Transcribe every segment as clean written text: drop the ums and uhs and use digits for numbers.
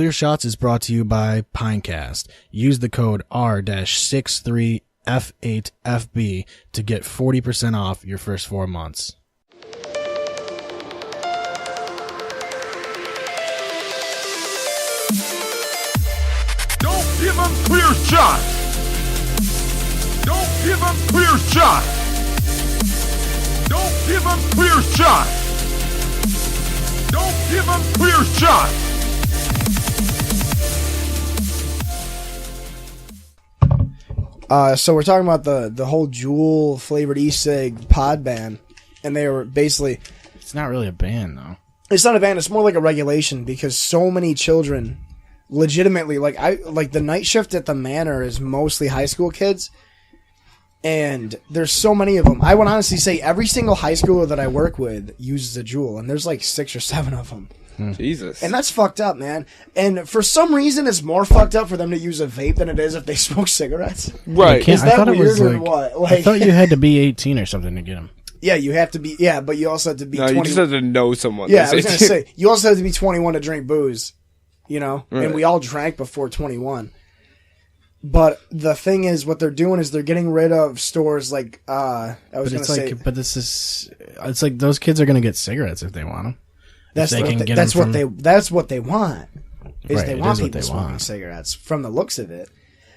Clear Shots is brought to you by Pinecast. Use the code R-63F8FB to get 40% off your first 4 months. Don't give them clear shots! Don't give them clear shots! Don't give them clear shots! Don't give them clear shots! So we're talking about the whole Juul flavored e-cig pod ban, and they were basically... It's not really a ban, though. It's not a ban, it's more like a regulation, because so many children legitimately, like the night shift at the Manor is mostly high school kids, and there's so many of them. I would honestly say every single high schooler that I work with uses a Juul, and there's like 6 or 7 of them. Jesus. And that's fucked up, man. And for some reason, it's more fucked up for them to use a vape than it is if they smoke cigarettes. Right. Is that weird or what? I thought you had to be 18 or something to get them. Yeah, you have to be. Yeah, but you also have to be. No, 20. you just have to know someone. Yeah, I was gonna say you also have to be 21 to drink booze. You know, Right. and we all drank before 21. But the thing is, what they're doing is they're getting rid of stores like it's like those kids are gonna get cigarettes if they want them. That's what they want. They want people smoking cigarettes from the looks of it.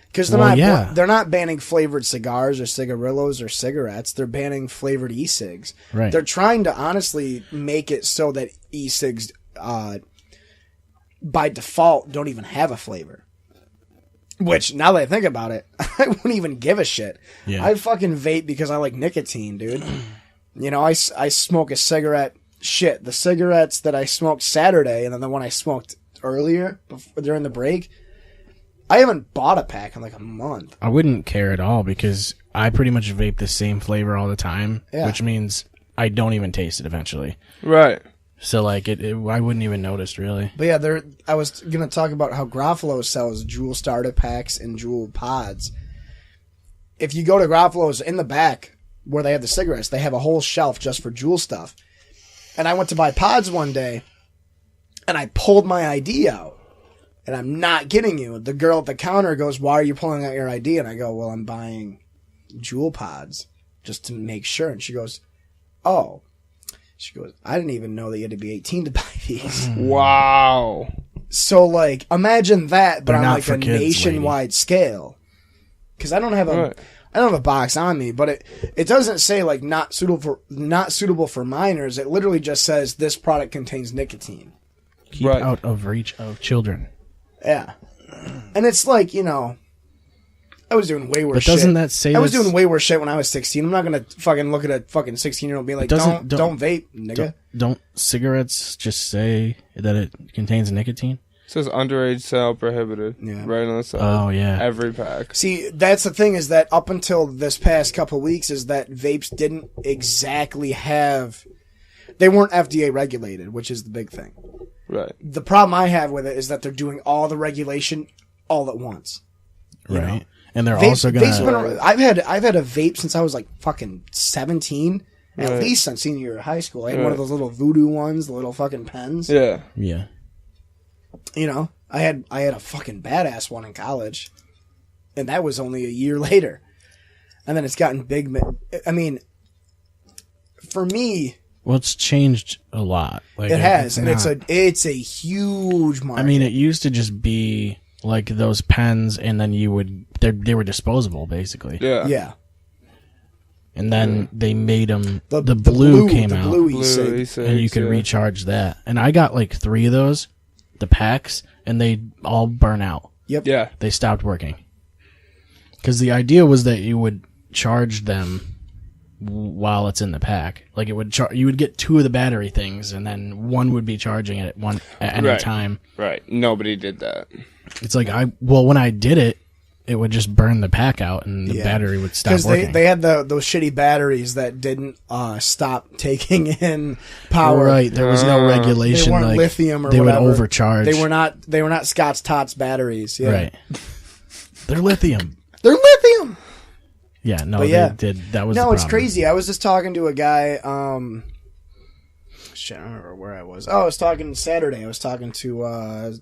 Because they're not banning flavored cigars or cigarillos or cigarettes. They're banning flavored e-cigs. Right. They're trying to honestly make it so that e-cigs, by default, don't even have a flavor. Which, now that I think about it, I wouldn't even give a shit. Yeah. I fucking vape because I like nicotine, dude. You know, I smoke a cigarette. Shit, the cigarettes that I smoked Saturday and then the one I smoked earlier during the break, I haven't bought a pack in like a month. I wouldn't care at all because I pretty much vape the same flavor all the time, which means I don't even taste it eventually. Right. So like I wouldn't even notice really. But yeah, I was gonna talk about how Gruffalo sells Juul starter packs and Juul pods. If you go to Gruffalo's in the back where they have the cigarettes, they have a whole shelf just for Juul stuff. And I went to buy pods one day, and I pulled my ID out. And I'm not kidding you. The girl at the counter goes, "Why are you pulling out your ID?" And I go, "Well, I'm buying Juul pods just to make sure." And she goes, "Oh." She goes, "I didn't even know that you had to be 18 to buy these." Wow. So, like, imagine that, but They're on not like for a kids, nationwide scale. Because I don't have a box on me, but it doesn't say like not suitable for minors. It literally just says this product contains nicotine. Keep out of reach of children. Yeah, and it's like, you know, I was doing way worse. But doesn't shit. that say I was doing way worse shit when I was 16? I'm not gonna fucking look at a fucking 16-year-old and be like, don't vape, nigga. Don't cigarettes just say that it contains nicotine? It says underage sale prohibited. Yeah. Right on the side. Oh yeah. Every pack. See, that's the thing, is that up until this past couple weeks is that vapes didn't exactly have... They weren't FDA regulated, which is the big thing. Right. The problem I have with it is that they're doing all the regulation all at once. You Right. know? And they're also gonna... I've had a vape since I was like fucking 17. At Right. least since senior year of high school. I had one of those little voodoo ones, the little fucking pens. Yeah. Yeah. You know, I had a fucking badass one in college, and that was only a year later. And then it's gotten big. I mean, for me, Well, it's changed a lot. Like it has, and it's a huge market. I mean, it used to just be like those pens, and then they were disposable basically. Yeah. Yeah. And then they made them. The blue came out, Blue e-cig. e-cigs, and you could recharge that. And I got like 3 of those, the packs, and they all burn out. Yep. Yeah. They stopped working. Because the idea was that you would charge them while it's in the pack. Like it would you would get 2 of the battery things, and then one would be charging it at any time. Right. Nobody did that. It's like when I did it, it would just burn the pack out, and the battery would stop working. Because they had those shitty batteries that didn't stop taking in power. Right, there was no regulation. They weren't like, lithium or they whatever. would overcharge. They were not Scott's Tots batteries. Yeah. Right. They're lithium. They're lithium. Yeah, no, But yeah. they did. That was No, the it's problem. crazy. I was just talking to a guy. Shit, I don't remember where I was. Oh, I was talking Saturday. I was talking to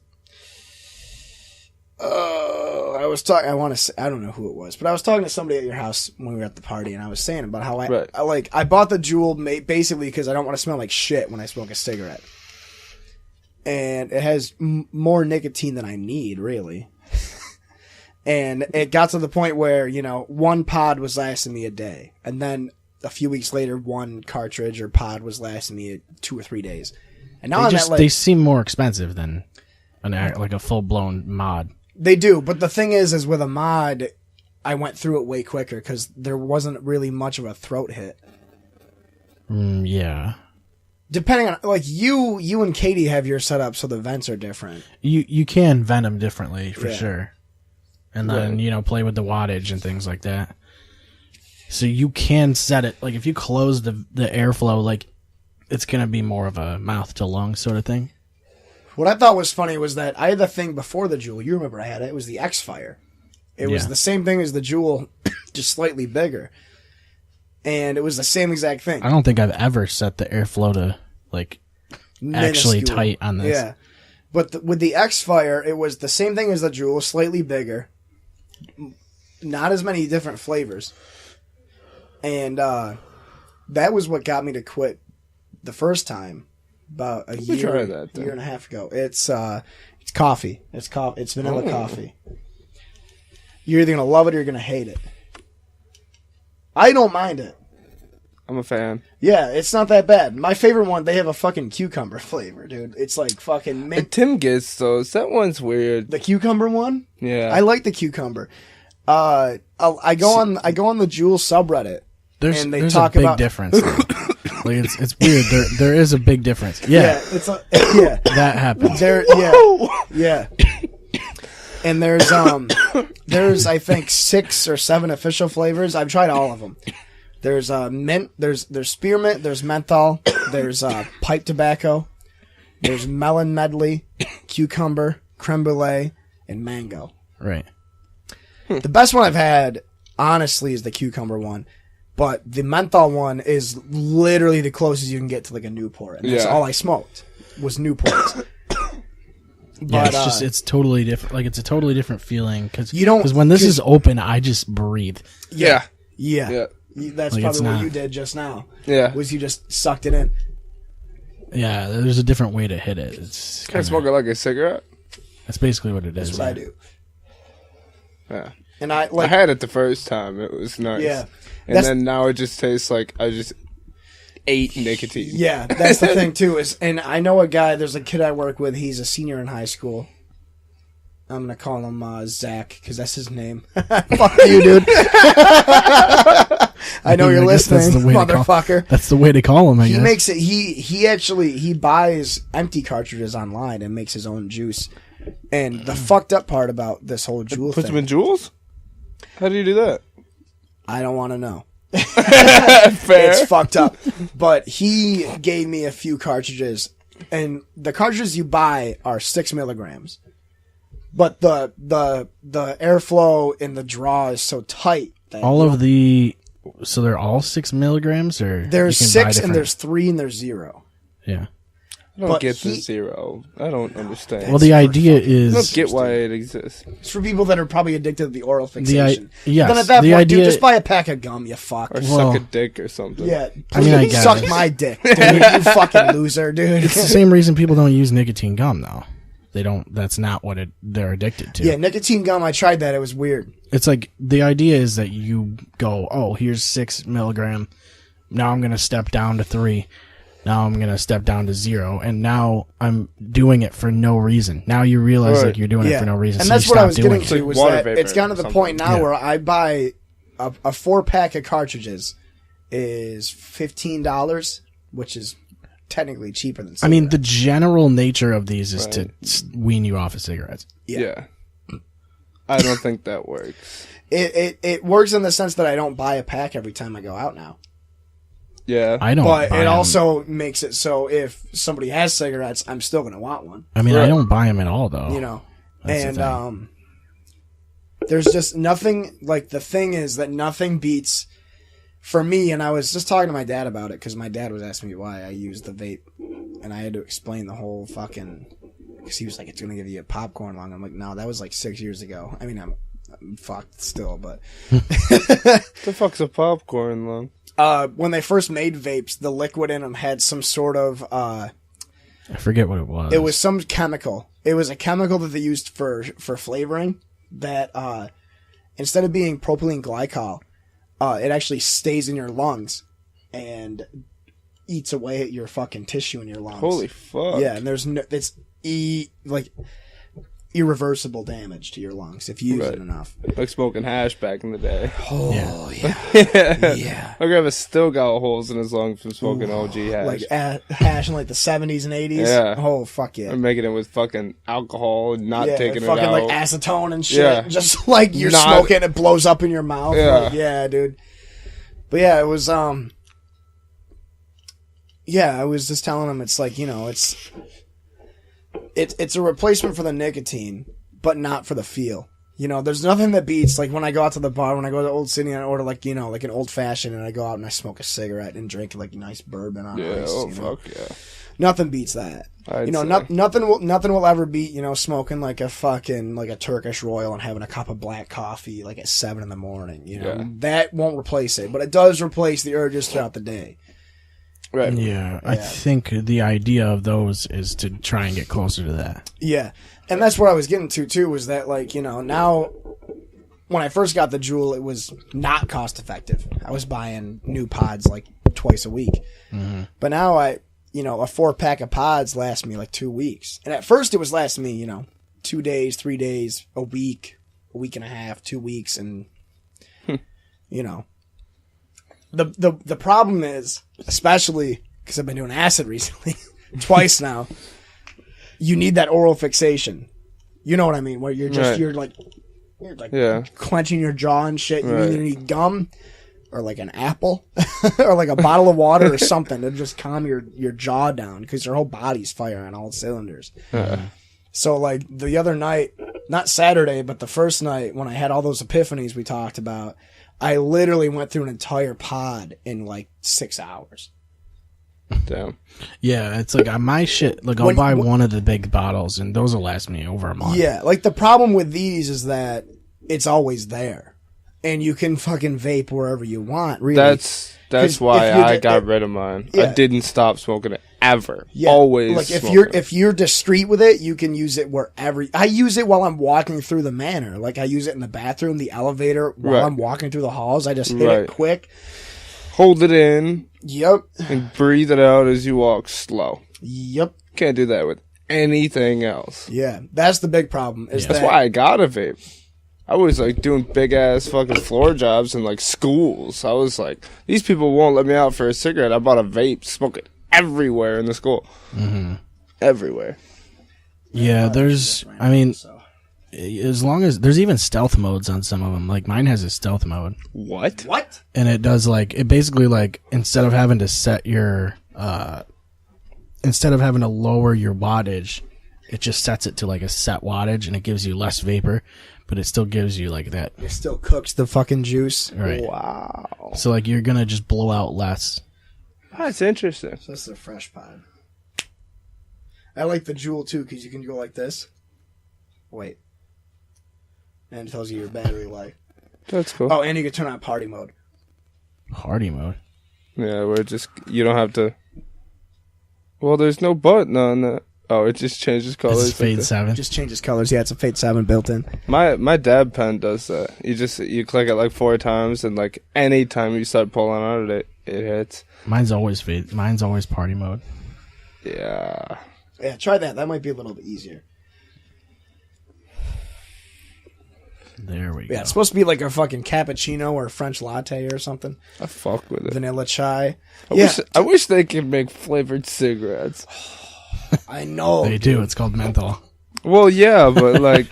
was talking. I don't know who it was, but I was talking to somebody at your house when we were at the party, and I was saying about how I bought the Juul basically because I don't want to smell like shit when I smoke a cigarette, and it has more nicotine than I need, really. And it got to the point where, you know, one pod was lasting me a day, and then a few weeks later, one cartridge or pod was lasting me 2 or 3 days. And now they seem more expensive than like a full blown mod. They do, but the thing is with a mod, I went through it way quicker because there wasn't really much of a throat hit. Yeah. Depending on, like, you and Katie have your setup so the vents are different. You can vent them differently for sure, and then play with the wattage and things like that. So you can set it like if you close the airflow, like it's gonna be more of a mouth to lung sort of thing. What I thought was funny was that I had the thing before the Juul. You remember I had it. It was the X-Fire. It was the same thing as the Juul, just slightly bigger. And it was the same exact thing. I don't think I've ever set the airflow to, like, actually minuscule. tight on this. Yeah. But with the X-Fire, it was the same thing as the Juul, slightly bigger. Not as many different flavors. And that was what got me to quit the first time. About a year and a half ago. It's coffee. It's vanilla coffee. You're either gonna love it or you're gonna hate it. I don't mind it. I'm a fan. Yeah, it's not that bad. My favorite one, they have a fucking cucumber flavor, dude. It's like fucking mint. Tim gets those. That one's weird. The cucumber one? Yeah. I like the cucumber. I go on the Juul subreddit. There's and they a talk big about difference. Like it's weird. There is a big difference. Yeah, that happens. Yeah. And there's I think 6 or 7 official flavors. I've tried all of them. There's mint. There's spearmint. There's menthol. There's pipe tobacco. There's melon medley, cucumber, creme brulee, and mango. Right. The best one I've had, honestly, is the cucumber one. But the menthol one is literally the closest you can get to like a Newport. And that's all I smoked was Newports. But it's totally different. Like it's a totally different feeling because because when this is open, I just breathe. Yeah. That's like probably what you did just now. Yeah. Was you just sucked it in. Yeah, there's a different way to hit it. It's Can I smoke it like a cigarette? That's basically what it is. That's what I do. Yeah. And I had it the first time. It was nice. Yeah. And then now it just tastes like I just ate nicotine. Yeah, that's the thing too. And I know a guy. There's a kid I work with. He's a senior in high school. I'm gonna call him Zach because that's his name. Fuck you, dude. I know you're listening, motherfucker. That's the way to call him. I guess. He makes it. He actually buys empty cartridges online and makes his own juice. And the fucked up part about this whole Juul Puts thing. them in Juuls? How do you do that? I don't want to know. Fair. It's fucked up. But he gave me a few cartridges, and the cartridges you buy are 6 milligrams. But the airflow in the draw is so tight that so they're all 6 milligrams, or there's 6 and there's 3 and there's 0. Yeah. I don't get the 0. I don't understand. Well, the idea is... I don't get why it exists. It's for people that are probably addicted to the oral fixation. Yes, then at that point, idea, dude, just buy a pack of gum, you fuck. Or suck a dick or something. Yeah. I mean, I guess. Suck my dick, dude. You fucking loser, dude. It's the same reason people don't use nicotine gum, though. They don't... That's not what they're addicted to. Yeah, nicotine gum, I tried that. It was weird. It's like, the idea is that you go, oh, here's 6 milligram. Now I'm going to step down to 3. Now I'm going to step down to 0. And now I'm doing it for no reason. Now you realize like you're doing it for no reason. And so that's you what I stop was doing getting to was that it's gotten to the point now where I buy a 4-pack of cartridges is $15, which is technically cheaper than cigarettes. I mean, the general nature of these is to wean you off of cigarettes. Yeah. I don't think that works. It works in the sense that I don't buy a pack every time I go out now. Yeah. I don't But buy it them. also makes it so if somebody has cigarettes, I'm still going to want one. I mean, I don't buy them at all, though. You know. That's the And there's just nothing, like the thing is that nothing beats, for me, and I was just talking to my dad about it because my dad was asking me why I used the vape, and I had to explain the whole fucking, because he was like, it's going to give you a popcorn lung. I'm like, no, that was like 6 years ago. I mean, fucked still, but The fuck's a popcorn lung? when they first made vapes, the liquid in them had some sort of I forget what it was. it was some chemical. It was a chemical that they used for flavoring that instead of being propylene glycol, it actually stays in your lungs and eats away at your fucking tissue in your lungs. Holy fuck. Yeah, and there's no, it's irreversible damage to your lungs if you use it enough. Like smoking hash back in the day. Oh, yeah. Yeah. My grandpa still got holes in his lungs from smoking OG hash. Like hash in like the 70s and 80s? Yeah. Oh, fuck yeah. I'm making it with fucking alcohol and not taking it fucking out. like acetone and shit. Yeah. Just like you're Not- smoking and it blows up in your mouth. Yeah. Like, yeah, dude. But yeah, it was, yeah, I was just telling him it's like, you know, it's a replacement for the nicotine, but not for the feel. You know, there's nothing that beats, like, when I go out to the bar, when I go to Old City and I order, like, you know, like an old fashioned and I go out and I smoke a cigarette and drink, like, nice bourbon on Yeah, ice. oh you know? fuck yeah. Nothing beats that. I'd you know, say. nothing will ever beat, you know, smoking like a fucking, like a Turkish Royal and having a cup of black coffee, like at 7 a.m, you know? Yeah. That won't replace it, but it does replace the urges throughout the day. Right. Yeah, I think the idea of those is to try and get closer to that. Yeah. And that's what I was getting to, too, was that, like, you know, now, when I first got the Juul, it was not cost effective. I was buying new pods, like, twice a week. Mm-hmm. But now you know, a 4-pack of pods lasts me, like, 2 weeks. And at first, it was lasting me, you know, 2 days, 3 days, a week and a half, 2 weeks, and, you know. The problem is, especially because I've been doing acid recently, twice now, you need that oral fixation. You know what I mean? Where you're just, Right. you're like Yeah. clenching your jaw and shit. You Right. either need gum or like an apple or like a bottle of water or something to just calm your jaw down because your whole body's firing on all cylinders. So like the other night, not Saturday, but the first night when I had all those epiphanies we talked about, I literally went through an entire pod in like 6 hours. Damn. Yeah, it's like my shit. Like I'll buy one of the big bottles, and those will last me over a month. Yeah, like the problem with these is that it's always there, and you can fucking vape wherever you want. Really, That's 'Cause why if you're I the- got rid of mine. Yeah. I didn't stop smoking it ever. yeah, Always. like smoking it. if you're discreet with it, you can use it wherever. I use it while I'm walking through the manor. Like I use it in the bathroom, the elevator, while Right. I'm walking through the halls. I just hit Right. it quick. Hold it in Yep, and breathe it out as you walk slow. yep, Can't do that with anything else. yeah. That's the big problem. Is That's that why I got a vape. I was like doing big ass fucking floor jobs in like schools. I was like, these people won't let me out for a cigarette. I bought a vape, smoke it everywhere in the school. Mm-hmm. Everywhere. Yeah, there's. I mean, as long as there's even stealth modes on some of them. Like mine has a stealth mode, What? what? and it does like it basically like instead of having to set your instead of having to lower your wattage, it just sets it to like a set wattage, and it gives you less vapor, but it still gives you like that. It still cooks the fucking juice. Right. Wow. So like you're gonna just blow out less. That's interesting. So this is a fresh pod. I like the Juul too because you can go like this. Wait. And it tells you your battery life. That's cool. Oh, and you can turn on party mode. Party mode. Yeah, where it just, you don't have to. Well, there's no button on that. Oh, it just changes colors. It's Fade 7. Just changes colors. Yeah, it's a Fate 7 built in. My dab pen does that. You click it like 4 times, and like any time you start pulling on it, it hits. Mine's always Fade. Mine's always party mode. Yeah. Yeah, try that. That might be a little bit easier. There we go. Yeah, it's supposed to be like a fucking cappuccino or a French latte or something. I fuck with it. Vanilla chai. I wish they could make flavored cigarettes. I know. They do. It's called menthol. Well, yeah, but like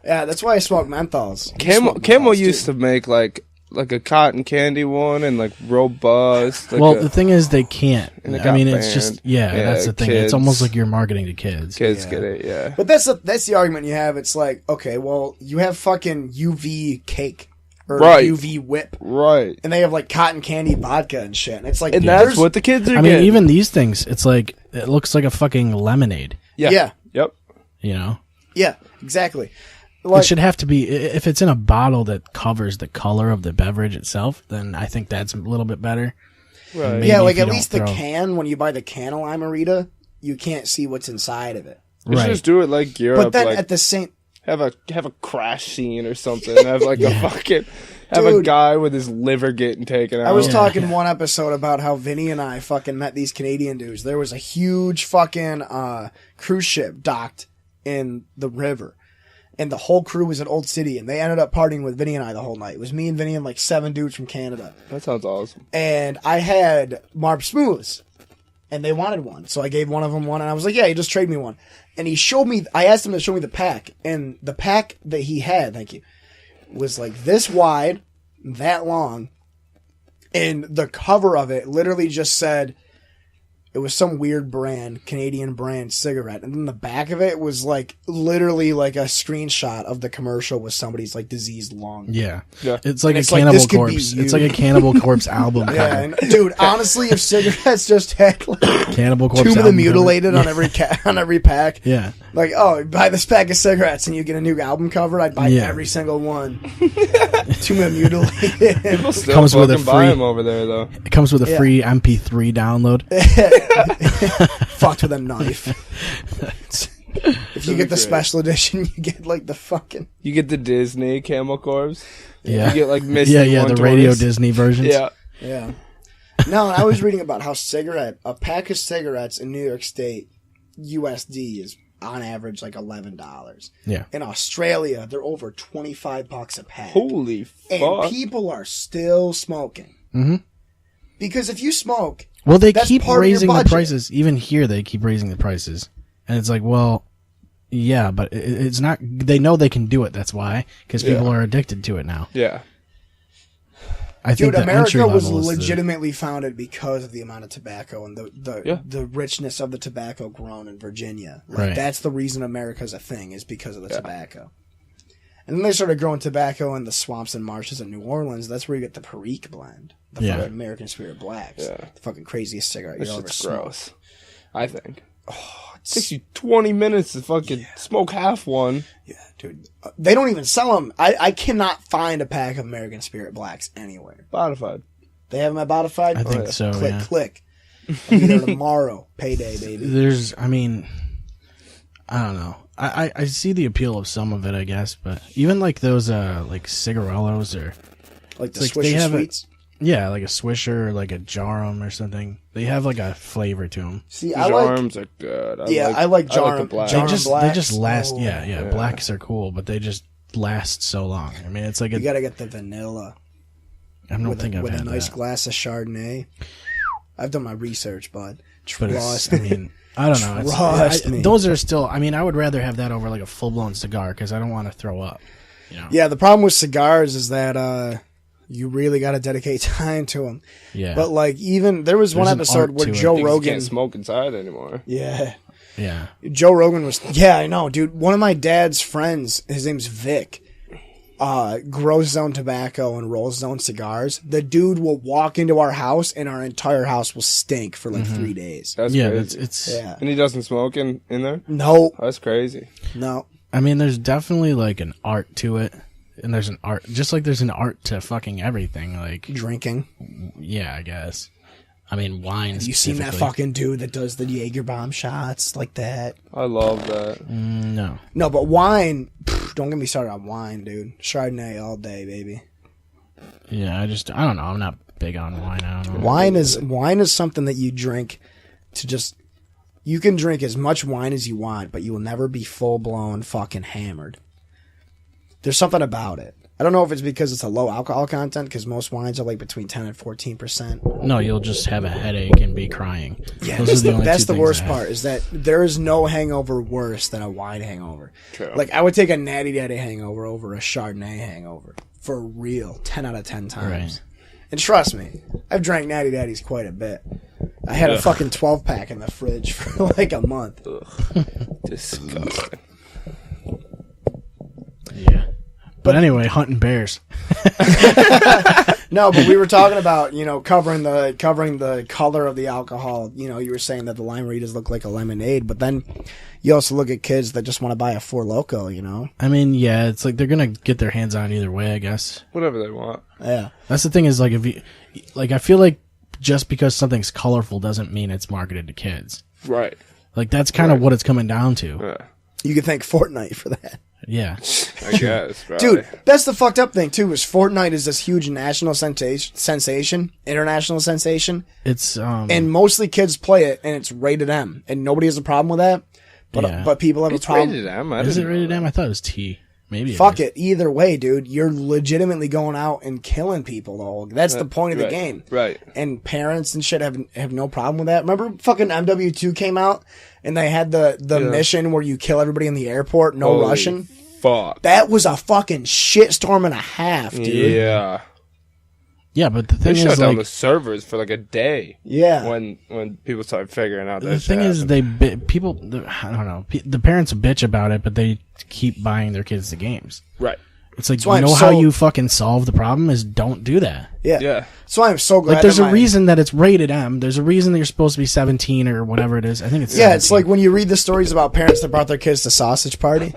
Yeah, that's why I smoke menthols. Camel used to make like a cotton candy one and like robust. Like Well, the thing is, they can't. And it I mean, got it's just banned. yeah, Yeah, that's the thing. kids. It's almost like you're marketing to kids. kids Yeah. get it, yeah. But that's the argument you have. It's like, okay, well, you have fucking UV cake or Right. UV whip, Right. and they have like cotton candy vodka and shit. And it's like, And there's- that's what the kids are I mean, getting. even these things, it's like it looks like a fucking lemonade. yeah. Yeah. Yep. You know? Yeah, exactly. it should have to be, if it's in a bottle that covers the color of the beverage itself, then I think that's a little bit better. Right. Maybe Yeah, if like you at don't least the can, when you buy the can of Limerita, you can't see what's inside of it. You should just do it like Europe. But then like, at the same... have a crash scene or something. Have like a fucking... Have a guy with his liver getting taken out. I was talking one episode about how Vinny and I fucking met these Canadian dudes. There was a huge fucking cruise ship docked in the river. And the whole crew was at Old City. And they ended up partying with Vinny and I the whole night. It was me and Vinny and like 7 dudes from Canada. That sounds awesome. And I had Marb Smooths. And they wanted one. So I gave one of them one. And I was like, yeah, you just trade me one. And he showed me... I asked him to show me the pack. And the pack that he had, thank you, was like this wide, that long, and the cover of it literally just said it was some weird brand, Canadian brand cigarette, and then the back of it was like literally like a screenshot of the commercial with somebody's like diseased lung. Yeah. Yeah. It's like And a it's like, Cannibal this could be Corpse. you. It's like a Cannibal Corpse album Yeah, cover. and dude, honestly, if cigarettes just had like Cannibal Corpse Tomb of the album Mutilated cover. on every pack, Yeah. like, oh, buy this pack of cigarettes and you get a new album cover, I'd buy Yeah. every single one. Tomb of the Mutilated. Still Comes with a fucking buy free- him over there though. It comes with a Yeah. free MP3 download. Fucked with a knife. If you get the great. special edition, you get like the fucking... You get the Disney Camel Corps. Yeah. You get like Misty Yeah, the 120s. Radio Disney versions. Yeah. Yeah. No, and I was reading about how a pack of cigarettes in New York State, USD, is on average like $11. Yeah. In Australia, they're over $25 a pack. Holy And fuck. people are still smoking. Mm-hmm. Because if you smoke... Well, they That's keep part of your raising the budget. prices. Even here, they keep raising the prices. And it's like, well, yeah, but it's not... They know they can do it, that's why. Because people are addicted to it now. Yeah. I think Dude, the entry America was level is the- legitimately founded because of the amount of tobacco and the richness of the tobacco grown in Virginia. Like, Right. That's the reason America's a thing, is because of the tobacco. And then they started growing tobacco in the swamps and marshes in New Orleans. That's where you get the Perique blend. The Yeah. fucking American Spirit Blacks. Yeah. The fucking craziest cigarette This you'll ever shit's smoke. gross. I think. It takes you 20 minutes to fucking smoke half one. Yeah, dude. They don't even sell them. I cannot find a pack of American Spirit Blacks anywhere. Modified. They have them at Botified? I think so, Click, yeah. click. I'll be there tomorrow. Payday, baby. There's, I mean, I don't know. I see the appeal of some of it, I guess, but even like those, like cigarellos or, Like the It's like they Swisher have Sweets. yeah, like a Swisher or like a Jarum or something. They have like a flavor to them. See, These I like... arms are good. I like the Jarum. black. They Jarum just Blacks. last. Oh, Yeah. Blacks are cool, but they just last so long. I mean, it's like You gotta get the vanilla I don't think I've with a had nice that. glass of Chardonnay. I've done my research, bud. But Trust I me. mean, I don't know. Trust me. Those are still. I mean, I would rather have that over like a full blown cigar because I don't want to throw up. You know? Yeah, the problem with cigars is that you really got to dedicate time to them. Yeah. But like, even there was one There's an episode art where to it. Joe You Rogan. can't smoke inside anymore. Yeah, yeah. Joe Rogan was. Yeah, I know, dude. One of my dad's friends, his name's Vic. Grows his own tobacco and rolls his own cigars. The dude will walk into our house and our entire house will stink for like 3 days. That's Yeah. crazy. It's. Yeah. And he doesn't smoke in there? No, That's crazy. no. I mean, there's definitely like an art to it, and there's an art, just like there's an art to fucking everything. Like, Drinking. yeah, I guess. I mean, wine. Have you seen that specifically. fucking dude that does the Jaeger bomb shots like that? I love that. No. No, but wine. Don't get me started on wine, dude. Chardonnay all day, baby. Yeah, I don't know. I'm not big on wine. I don't know. Wine is something that you drink to just. You can drink as much wine as you want, but you will never be full blown fucking hammered. There's something about it. I don't know if it's because it's a low alcohol content, because most wines are like between 10 and 14%. No, you'll just have a headache and be crying. Yeah, Those are the only that's two the things worst I have. part, is that there is no hangover worse than a wine hangover. True. Like, I would take a Natty Daddy hangover over a Chardonnay hangover. For real. 10 out of 10 times. Right. And trust me, I've drank Natty Daddies quite a bit. I had a fucking 12-pack in the fridge for like a month. Disgusting. Yeah. But anyway, hunting bears. No, but we were talking about, covering the color of the alcohol. You were saying that the lime Ritas look like a lemonade, but then you also look at kids that just want to buy a Four Loko, I mean, yeah, it's like they're gonna get their hands on it either way, I guess. Whatever they want. Yeah. That's the thing is, like, I feel like just because something's colorful doesn't mean it's marketed to kids. Right. Like, that's kind of what it's coming down to. Yeah. You could thank Fortnite for that. Yeah. I guess. Probably. Dude, that's the fucked up thing, too, is Fortnite is this huge national sensation, international sensation, It's, and mostly kids play it, and it's rated M, and nobody has a problem with that, but people have It's a problem. rated M. is it rated M? I thought it was T. Maybe. Fuck it. Either way, dude, you're legitimately going out and killing people, though. That's the point of the game. Right. And parents and shit have no problem with that. Remember fucking MW2 came out and they had the mission where you kill everybody in the airport, no Holy Russian? Fuck. That was a fucking shitstorm and a half, dude. Yeah. Yeah, but the thing They is, shut down like, the servers for like a day. Yeah. When people started figuring out that the thing shit is, happened. I don't know, the parents bitch about it, but they keep buying their kids the games. Right. It's like, why I'm how so- you fucking solve the problem is don't do that. Yeah. Yeah. So I'm so glad Like, there's that a reason that it's rated M. There's a reason that you're supposed to be 17 or whatever it is. I think it's 17. Yeah, it's like when you read the stories about parents that brought their kids to Sausage Party.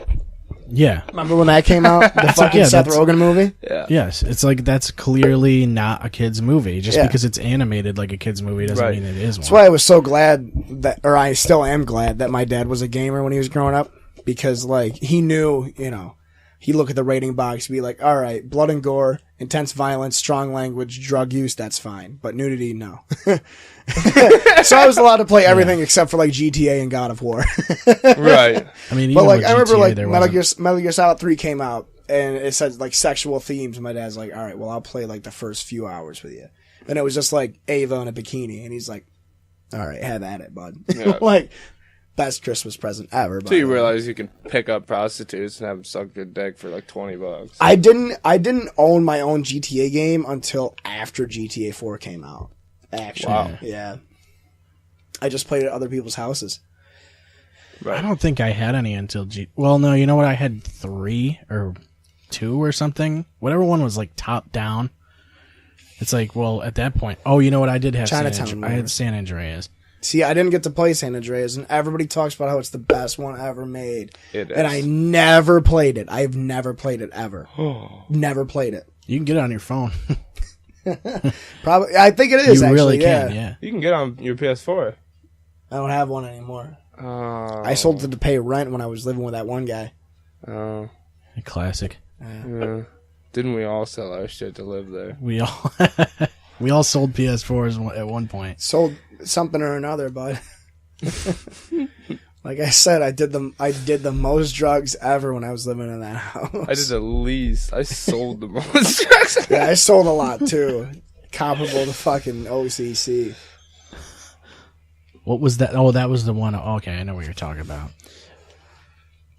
Yeah. Remember when that came out? The fucking yeah, Seth that's- Rogen movie? Yeah. Yes, it's like that's clearly not a kid's movie. Just Yeah. because it's animated like a kid's movie doesn't Right. mean it is one. That's why I was so glad that, or I still am glad that my dad was a gamer when he was growing up, because like he knew, he'd look at the rating box, be like, all right, blood and gore, intense violence, strong language, drug use, that's fine, but nudity, no. So I was allowed to play everything except for like GTA and God of War. Right. I mean, But even like with I remember GTA, like there Metal wasn't- Gear Solid 3 came out and it said like sexual themes, and my dad's like, all right, well I'll play like the first few hours with you. And it was just like Ava in a bikini, and he's like, all right, have at it, bud. Yeah. Like, best Christmas present ever. So you realize you can pick up prostitutes and have them suck your dick for like $20. I didn't own my own GTA game until after GTA 4 came out. Actually, Wow. Yeah. I just played at other people's houses. I don't think I had any until Well, no, you know what? I had 3 or 2 or something. Whatever one was like top down. It's like, well, at that point, oh, you know what? I did have Chinatown. I had San Andreas. See, I didn't get to play San Andreas, and everybody talks about how it's the best one ever made. It is. And I never played it. I've never played it ever. Never played it. You can get it on your phone. Probably, I think it is. You actually, really yeah. can, yeah. You can get on your PS4. I don't have one anymore. Oh. I sold it to pay rent when I was living with that one guy. Oh. A classic. Yeah. Didn't we all sell our shit to live there? We all we all sold PS4s at one point. Sold something or another, bud. Like I said, I did the most drugs ever when I was living in that house. I did the least. I sold the most drugs. Yeah, I sold a lot too. Comparable to fucking OCC. What was that? Oh, that was the one. Okay, I know what you're talking about.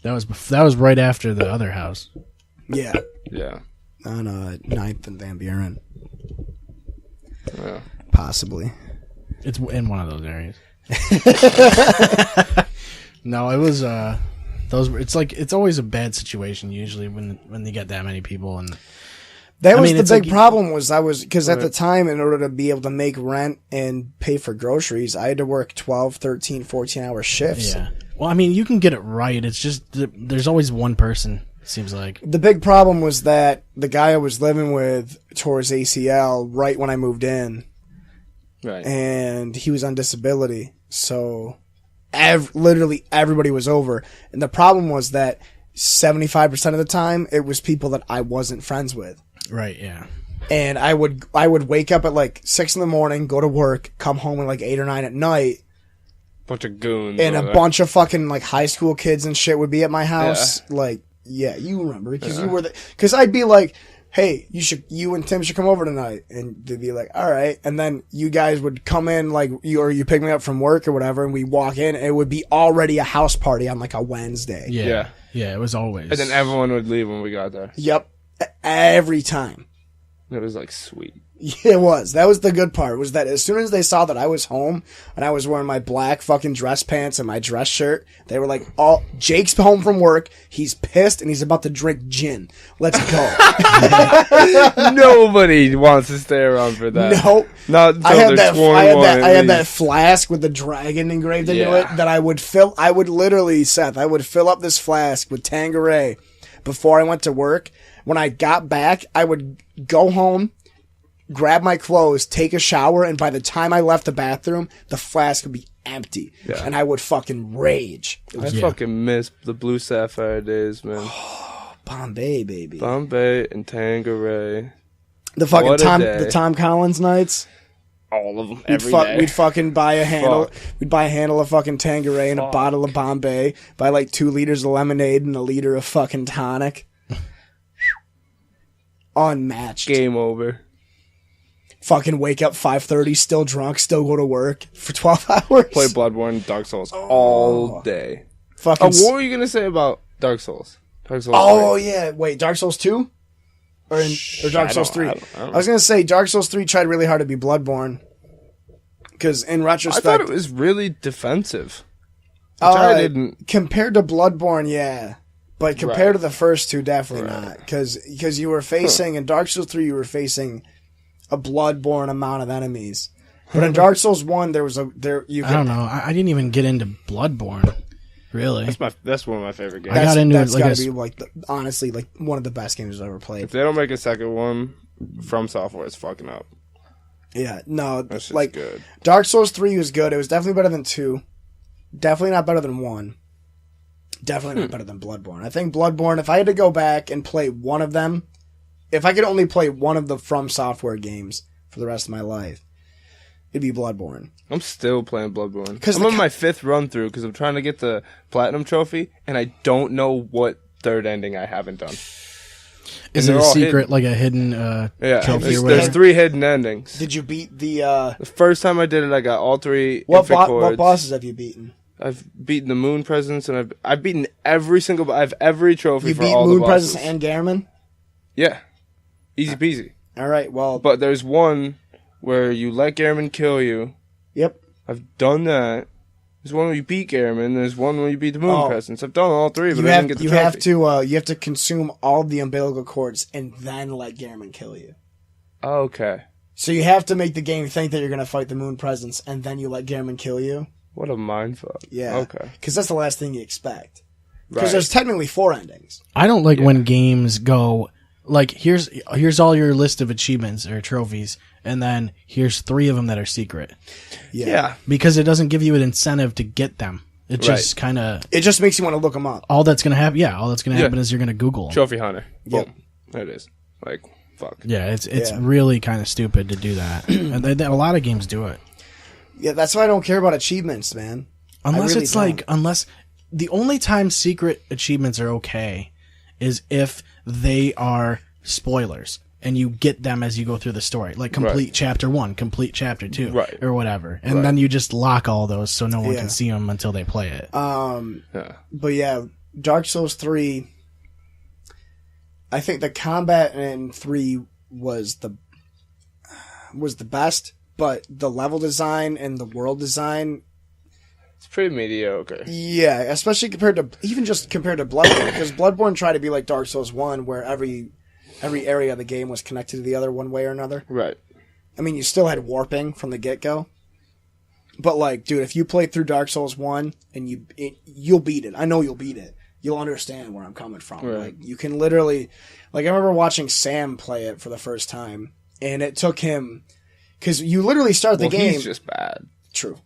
That was right after the other house. Yeah. Yeah. On 9th and Van Buren. Yeah. Possibly. It's in one of those areas. No, it was those. It's like it's always a bad situation usually when they get that many people, and That I was mean, the it's big like- problem was because at the time, in order to be able to make rent and pay for groceries, I had to work 12, 13, 14-hour shifts. yeah. Well, I mean, you can get it right. It's just there's always one person. It seems like. The big problem was that the guy I was living with tore his ACL right when I moved in, Right. and he was on disability. So literally everybody was over. And the problem was that 75% of the time, it was people that I wasn't friends with. Right. Yeah. And I would wake up at like 6 a.m, go to work, come home at like 8 or 9 at night, Bunch of goons. and a over there. bunch of fucking like high school kids and shit would be at my house. Like, yeah, you remember because you were because I'd be like, hey, you and Tim should come over tonight, and they'd be like, all right, and then you guys would come in like you pick me up from work or whatever, and we walk in, and it would be already a house party on like a Wednesday. Yeah. Yeah. Yeah. It was always. And then everyone would leave when we got there. Yep, every time. It was like sweet. Yeah, it was. That was the good part, was that as soon as they saw that I was home and I was wearing my black fucking dress pants and my dress shirt, they were like, "Oh, Jake's home from work. He's pissed and he's about to drink gin. Let's go." Nobody wants to stay around for that. Nope. Not until I had they're 21. I had that flask with the dragon engraved into Yeah. it that I would fill. I would literally, Seth, I would fill up this flask with Tanqueray before I went to work. When I got back, I would go home, grab my clothes, take a shower, and by the time I left the bathroom, the flask would be empty. Yeah. And I would fucking rage. I fucking miss the Blue Sapphire days, man. Bombay, baby. Bombay and Tanqueray. The fucking What a day. the Tom Collins nights. All of them, We'd, every day. we'd fucking buy a handle. Fuck. We'd buy a handle of fucking Tanqueray and a Fuck. bottle of Bombay. Buy like 2 liters of lemonade and a liter of fucking tonic. Unmatched. Game over. Fucking wake up 5:30, still drunk, still go to work for 12 hours. Play Bloodborne, Dark Souls all day. Fucking. What were you gonna say about Dark Souls? Dark Souls. Oh 3. yeah, wait, Dark Souls 2? Or Dark Souls 3? I I don't was gonna say Dark Souls 3 tried really hard to be Bloodborne. Because in I retrospect, thought it was really defensive. Which I didn't. Compared to Bloodborne, yeah. But compared Right. to the first two, definitely not. Because you were facing, in Dark Souls 3, you were facing a Bloodborne amount of enemies. But in Dark Souls 1, there was I don't know. I didn't even get into Bloodborne, really. That's one of my favorite games. I got into that's it like gotta a- be like honestly like one of the best games I've ever played. If they don't make a second one, From Software is fucking up. Yeah, no, That's just like good. Dark Souls 3 was good. It was definitely better than 2. Definitely not better than 1. Definitely not better than Bloodborne. I think Bloodborne, if I had to go back and play one of them, if I could only play one of the From Software games for the rest of my life, it'd be Bloodborne. I'm still playing Bloodborne. 'Cause I'm the on my 5th run through because I'm trying to get the Platinum Trophy, and I don't know what third ending I haven't done. Is And it a they're all secret, like a hidden Yeah, trophy there's, or there's whatever? 3 hidden endings. Did you beat the The first time I did it, I got all 3 what infant cords. what bosses have you beaten? I've beaten the Moon Presence, and I've beaten every single. I have every trophy You for beat all Moon the bosses. Presence and Garamond? Yeah, easy peasy. All right, well, But there's one where you let Garamond kill you. yep. I've done that. There's one where you beat Garamond. There's one where you beat the Moon Oh. Presence. I've done all 3, but You I have didn't get the you trophy. have to consume all the umbilical cords and then let Garamond kill you. Okay. So you have to make the game think that you're going to fight the Moon Presence, and then you let Garamond kill you. What a mindfuck. Yeah. Okay. Because that's the last thing you expect. Because Right. there's technically 4 endings. I don't like when games go like here's all your list of achievements or trophies, and then here's 3 of them that are secret Yeah. because it doesn't give you an incentive to get them. It just kind of It just makes you want to look them up. all that's gonna happen. Yeah, all that's gonna Yeah. happen is you're gonna Google 'em. Trophy Hunter. Boom. Yep. There it is. Like, fuck. Yeah, it's Yeah. really kind of stupid to do that, and a lot of games do it. Yeah, that's why I don't care about achievements, man. Unless really it's don't. like, unless the only time secret achievements are okay is if they are spoilers and you get them as you go through the story, like complete Right. chapter 1, complete chapter 2, Right. or whatever, and Right. then you just lock all those so no one Yeah. can see them until they play it. Yeah. But yeah, Dark Souls 3, I think the combat in 3 was the best, but the level design and the world design, It's pretty mediocre. yeah, especially compared to Bloodborne, because Bloodborne tried to be like Dark Souls 1, where every area of the game was connected to the other one way or another. Right. I mean, you still had warping from the get-go. But, like, dude, if you play through Dark Souls 1, and you'll beat it. I know you'll beat it. You'll understand where I'm coming from. Right. Like, you can literally... Like, I remember watching Sam play it for the first time, and it took him... Because you literally start the game... He's just bad. True.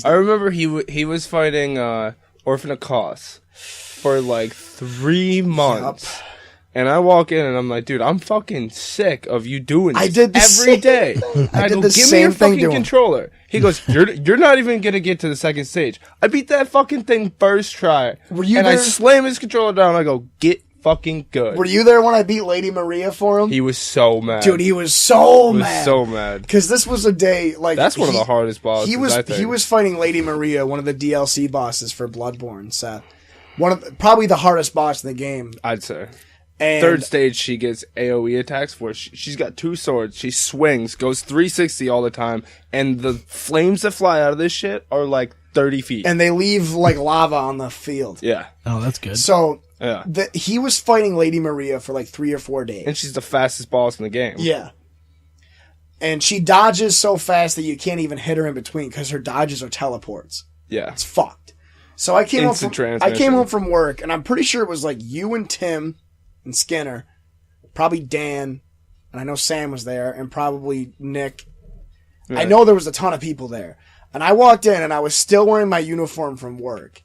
I remember he was fighting Orphan of Kos for like 3 months. And I walk in and I'm like, dude, I'm fucking sick of you doing this I did the every same day. thing. And I did go, the give me same your thing fucking to him. controller. He goes, you're not even gonna get to the second stage. I beat that fucking thing first try. Were you and I there? slam his controller down. I go, get fucking good. Were you there when I beat Lady Maria for him? He was so mad. Dude, he was so He was mad. so mad. Because this was a day, like... That's one of the hardest bosses, I think. He was fighting Lady Maria, one of the DLC bosses for Bloodborne, Seth. Probably the hardest boss in the game. I'd say. And Third stage, she gets AoE attacks where she's got 2 swords. She swings, goes 360 all the time, and the flames that fly out of this shit are like 30 feet. and they leave like lava on the field. Yeah. Oh, that's good. So Yeah. he was fighting Lady Maria for like 3 or 4 days. And she's the fastest boss in the game. Yeah. And she dodges so fast that you can't even hit her in between because her dodges are teleports. Yeah. It's fucked. So I came Instant home transmission. from work, and I'm pretty sure it was like you and Tim and Skinner, probably Dan, and I know Sam was there, and probably Nick. Yeah. I know there was a ton of people there. And I walked in, and I was still wearing my uniform from work.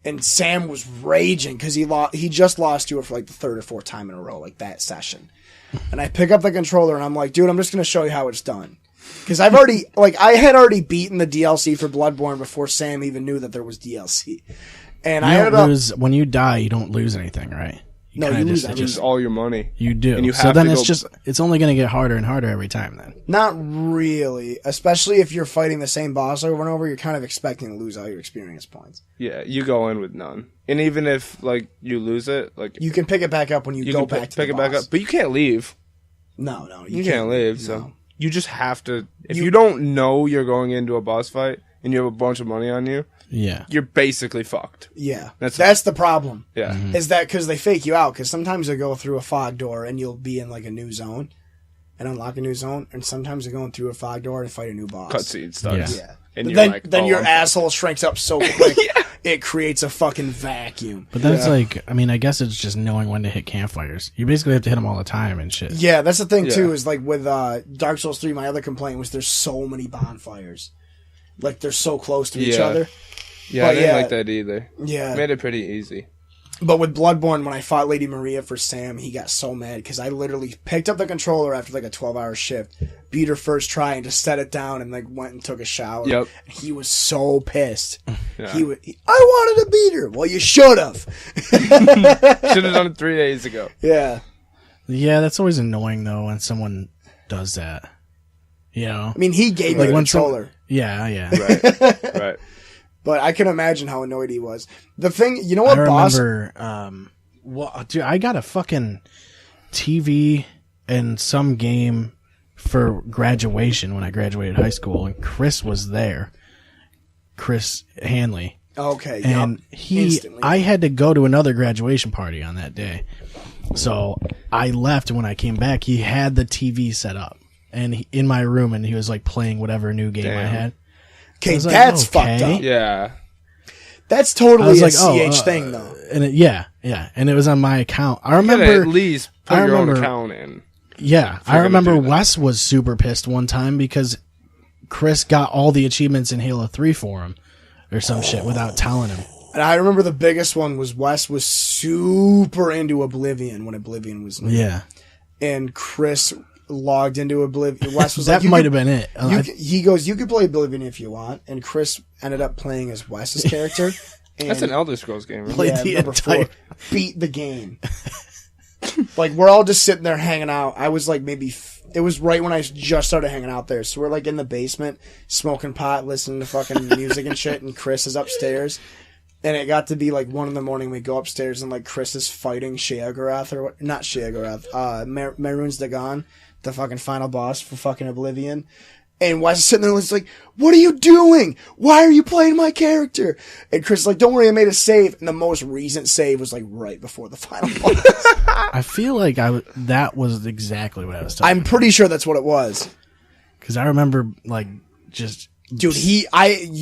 And Sam was raging because he just lost to her for like the 3rd or 4th time in a row, like that session. And I pick up the controller, and I'm like, dude, I'm just going to show you how it's done. Because I had already beaten the DLC for Bloodborne before Sam even knew that there was DLC. And I ended up... When you die, you don't lose anything, right? No, kinda you lose just- everything. Just all your money. You do. And you So have then to it's only going to get harder and harder every time then. Not really. Especially if you're fighting the same boss over and over, you're kind of expecting to lose all your experience points. Yeah, you go in with none. And even if, like, you lose it, like... You can pick it back up when you go can back to pick the it back boss. up. But you can't leave. No, You can't leave, so... No. You just have to... If you don't know you're going into a boss fight, and you have a bunch of money on you, Yeah. you're basically fucked. Yeah. That's- That's the problem. Yeah. Is that because they fake you out? Because sometimes you'll go through a fog door and you'll be in like a new zone and unlock a new zone, and sometimes you're going through a fog door and fight a new boss. Cutscene starts. Yeah. And But you're then like, then oh, your I'm- asshole shrinks up so quick it creates a fucking vacuum. But that's like, I mean, I guess it's just knowing when to hit campfires. You basically have to hit them all the time and shit. Yeah, that's the thing too. Yeah. Is like with Dark Souls 3, my other complaint was there's so many bonfires. Like they're so close to each Yeah. other. Yeah, I But didn't yeah. like that either. Yeah. Made it pretty easy. But with Bloodborne, when I fought Lady Maria for Sam, he got so mad because I literally picked up the controller after like a 12-hour shift, beat her first try, and just set it down and like went and took a shower. Yep. He was so pissed. Yeah. I wanted to beat her. Well, you should have. Should have done it 3 days ago. Yeah. Yeah, that's always annoying though when someone does that. You know? I mean, he gave me Like the when controller. Yeah, yeah. Right. Right. But I can imagine how annoyed he was. The thing, you know I what, boss? remember, well, dude, I got a fucking TV and some game for graduation when I graduated high school, and Chris was there. Chris Hanley. Okay, And yup. he, Instantly. I had to go to another graduation party on that day. So I left, and when I came back, he had the TV set up and in my room, and he was like playing whatever new game I Damn. had. Okay, I was like, that's okay. fucked up. Yeah. That's I totally was a like, CH thing, though. And yeah, and it was on my account. I You gotta remember at least put I your own remember- account in. Yeah, I gonna remember do that. Wes was super pissed one time because Chris got all the achievements in Halo 3 for him or some shit without telling him. And I remember the biggest one was Wes was super into Oblivion when Oblivion was new. Yeah. And Chris logged into Oblivion. Wes was That like, you might could- have been it. he goes, you could play Oblivion if you want. And Chris ended up playing as Wes's character. And That's an Elder Scrolls game, right? Played the number entire- 4, beat the game. Like, we're all just sitting there hanging out. I was like it was right when I just started hanging out there. So we're like in the basement, smoking pot, listening to fucking music and shit, and Chris is upstairs. And it got to be like 1 a.m. we go upstairs and like Chris is fighting Sheogorath or what? Not Sheogorath, Maroon's Dagon, the fucking final boss for fucking Oblivion. And Wes is sitting there and like, what are you doing? Why are you playing my character? And Chris is like, don't worry, I made a save. And the most recent save was like right before the final boss. I feel like that was exactly what I was talking I'm pretty sure that's what it was. because I remember like just Dude, you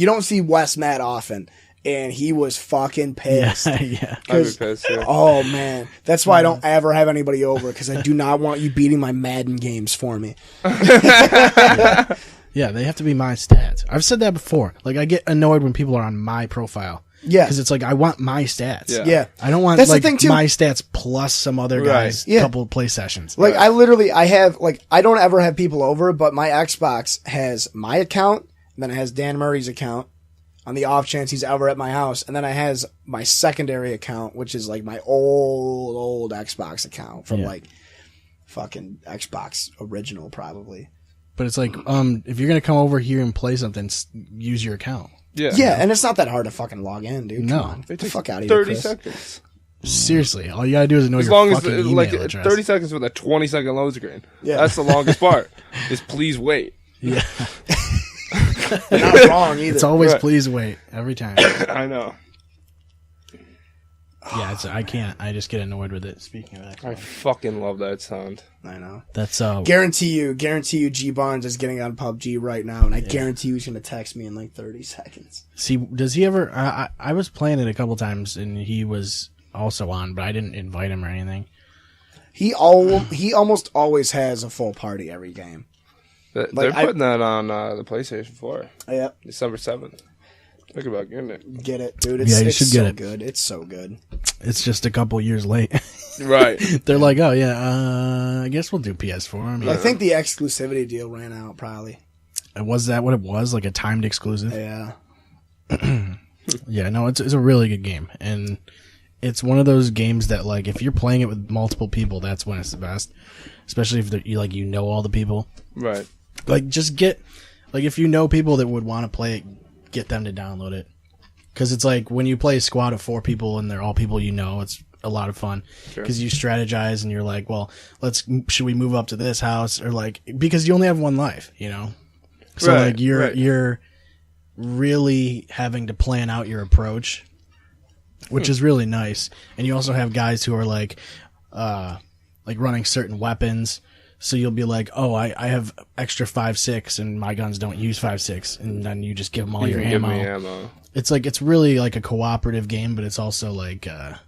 don't see Wes mad often. And he was fucking pissed. yeah. I'd be pissed, yeah. Oh man, that's why I don't ever have anybody over because I do not want you beating my Madden games for me. Yeah, they have to be my stats. I've said that before. Like I get annoyed when people are on my profile. Yeah. Because it's like I want my stats. Yeah. Yeah, I don't want That's the like thing, too. my stats plus some other guy's Yeah. couple of play sessions. like I don't ever have people over, but my Xbox has my account, and then it has Dan Murray's account on the off chance he's ever at my house, and then it has my secondary account, which is like my old Xbox account from like fucking Xbox original probably. But it's like, if you're gonna come over here and play something, use your account. Yeah. Yeah, and it's not that hard to fucking log in, dude. No. Come on. Get the fuck out of here, 30 Chris. seconds. Seriously, all you gotta do is know As your long as fucking email like address. 30 seconds with a 20-second load screen. Yeah. That's the longest part. Is please wait. Yeah, You're not wrong either. it's always Right. please wait every time. I know. Yeah, I can't. I just get annoyed with it. Speaking of that, I fucking love that sound. I know. that's Guarantee you, G Barnes is getting on PUBG right now, and I guarantee you he's gonna text me in like 30 seconds. See, does he ever? I was playing it a couple times, and he was also on, but I didn't invite him or anything. He almost always has a full party every game. They're Like, putting that on the PlayStation 4. Yep, December 7th. Think about getting it. get it, dude. It's, Yeah, you it's should so get it. good. It's so good. It's just a couple years late. Right. They're like, oh yeah, I guess we'll do PS4. I mean, I think the exclusivity deal ran out probably. was that what it was? Like a timed exclusive? Yeah. Yeah, no, it's a really good game, and it's one of those games that like if you're playing it with multiple people, that's when it's the best. Especially if you know all the people. Right. Like just get like if you know people that would want to play it, get them to download it. Because it's like when you play a squad of 4 people and they're all people you know, it's a lot of fun. Because you strategize and you're like, well, should we move up to this house or like because you only have one life, you know. So Right, like you're right. really having to plan out your approach, which is really nice. And you also have guys who are like running certain weapons. So you'll be like, oh, I have extra 5.6 and my guns don't use 5.6, and then you just give them all You your can give ammo. me ammo. It's like it's really like a cooperative game, but it's also like a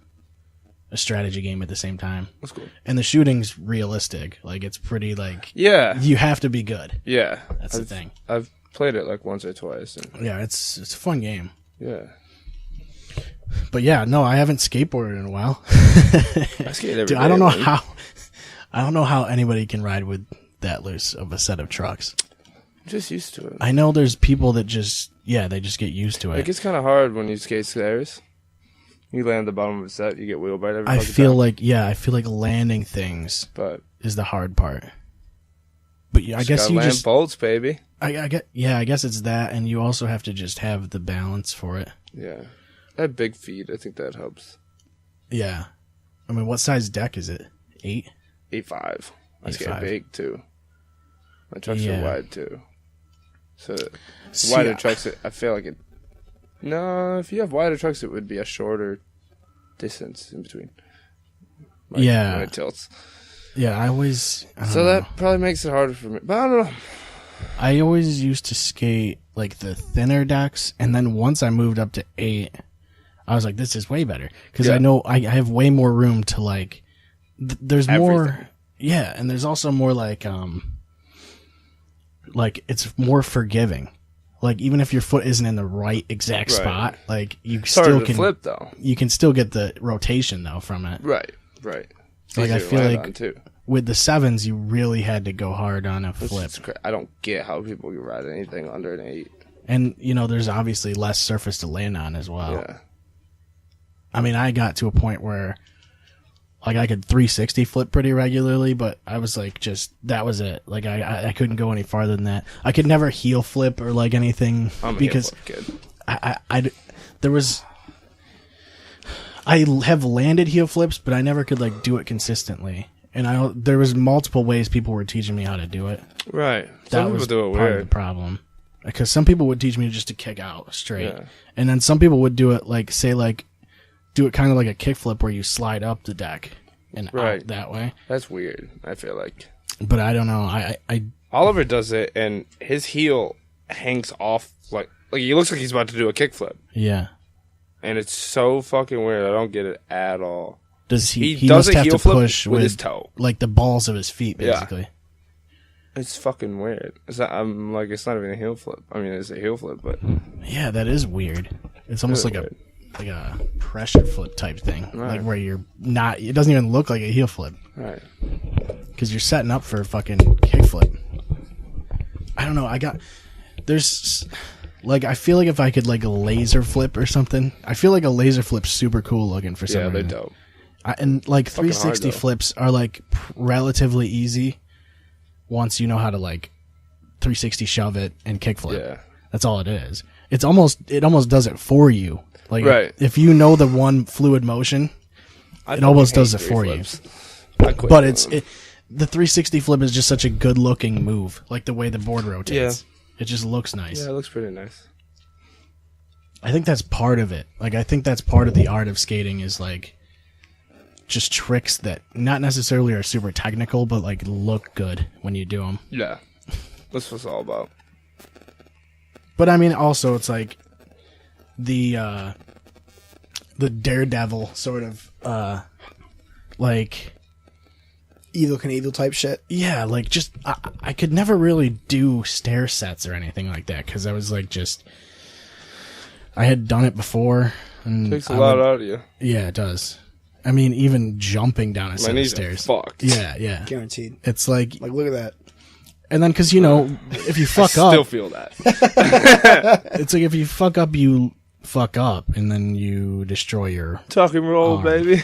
strategy game at the same time. That's cool. And the shooting's realistic. Like it's pretty like Yeah. you have to be good. Yeah. That's the thing. I've played it like once or twice. And Yeah, it's a fun game. yeah. But yeah, no, I haven't skateboarded in a while. I skate every Dude, day, I don't know man. I don't know how anybody can ride with that loose of a set of trucks. I'm just used to it. I know there's people that they just get used to It it. gets kind of hard when you skate stairs. You land at the bottom of a set, you get wheel bite every I fucking feel time. like landing things But is the hard part. But yeah, I guess gotta you land just bolts, baby. I guess it's that, and you also have to just have the balance for it. Yeah. I have big feet. I think that helps. Yeah. I mean, what size deck is it? 8? 8.5. I skate 8.5. big too. My trucks Yeah. are wide too. So See, wider trucks, I feel like it. No, if you have wider trucks, it would be a shorter distance in between. Like, Yeah. when it tilts. Yeah, I don't So know. that probably makes it harder for me. But I don't know. I always used to skate like the thinner decks, and then once I moved up to 8, I was like, this is way better. Because Yeah. I know I have way more room to like, there's more, Everything. yeah, and there's also more like it's more forgiving. Like even if your foot isn't in the right exact Right. spot, like you It's still harder to can flip though. you can still get the rotation though from it. Right. It's Like, I easier to feel land like- on, too. With the 7s, you really had to go hard on a Which flip. is I don't get how people can ride anything under an 8. And, there's obviously less surface to land on as well. Yeah. I mean, I got to a point where, like, I could 360 flip pretty regularly, but I was like, that was it. Like, I couldn't go any farther than that. I could never heel flip or, like, anything. I'm a because heel flip kid. I have landed heel flips, but I never could, like, do it consistently. And there was multiple ways people were teaching me how to do it. Right. That Some was people do it part of the weird. problem. Because some people would teach me just to kick out straight. Yeah. And then some people would do it do it kind of like a kickflip where you slide up the deck and Right. out that way. That's weird, I feel like. But I don't know. I Oliver does it, and his heel hangs off, like he looks like he's about to do a kickflip. yeah. And it's so fucking weird. I don't get it at all. Does He he does must a have heel to flip push with his toe. like the balls of his feet, Yeah. basically. It's fucking weird. It's not even a heel flip. I mean, it's a heel flip, but Yeah, that is weird. It's almost Really like a pressure flip type thing, Right. like where you're not. It doesn't even look like a heel flip right. because you're setting up for a fucking kickflip. I don't know. There's like I feel like if I could like a laser flip or something, I feel like a laser flip's super cool looking for some Yeah, they're reason. dope. And like Fucking hard, 360 though. flips are like relatively easy once you know how to like 360 shove it and kickflip. Yeah. That's all it is. It almost does it for you. Like Right. if you know the one fluid motion, It almost does it for you. I quit But doing them. the 360 flip is just such a good looking move, like the way the board rotates. It just looks nice. Yeah, it looks pretty nice. I think that's part of it. Like, I think that's part of the art of skating is like just tricks that not necessarily are super technical, but like look good when you do them. Yeah, that's what it's all about. But I mean, also it's like the Daredevil sort of like Evil Knievel type shit. yeah, like just I could never really do stair sets or anything like that because I was like just I had done it before and Takes a lot out of you. Yeah, it does. I mean, even jumping down a set of knees are stairs. fucked. Yeah. Guaranteed. It's like, Like, look at that. and then because you know, if you fuck Still up, feel that. it's like if you fuck up, you fuck up, and then you destroy your. Tuck and roll, Arm. baby.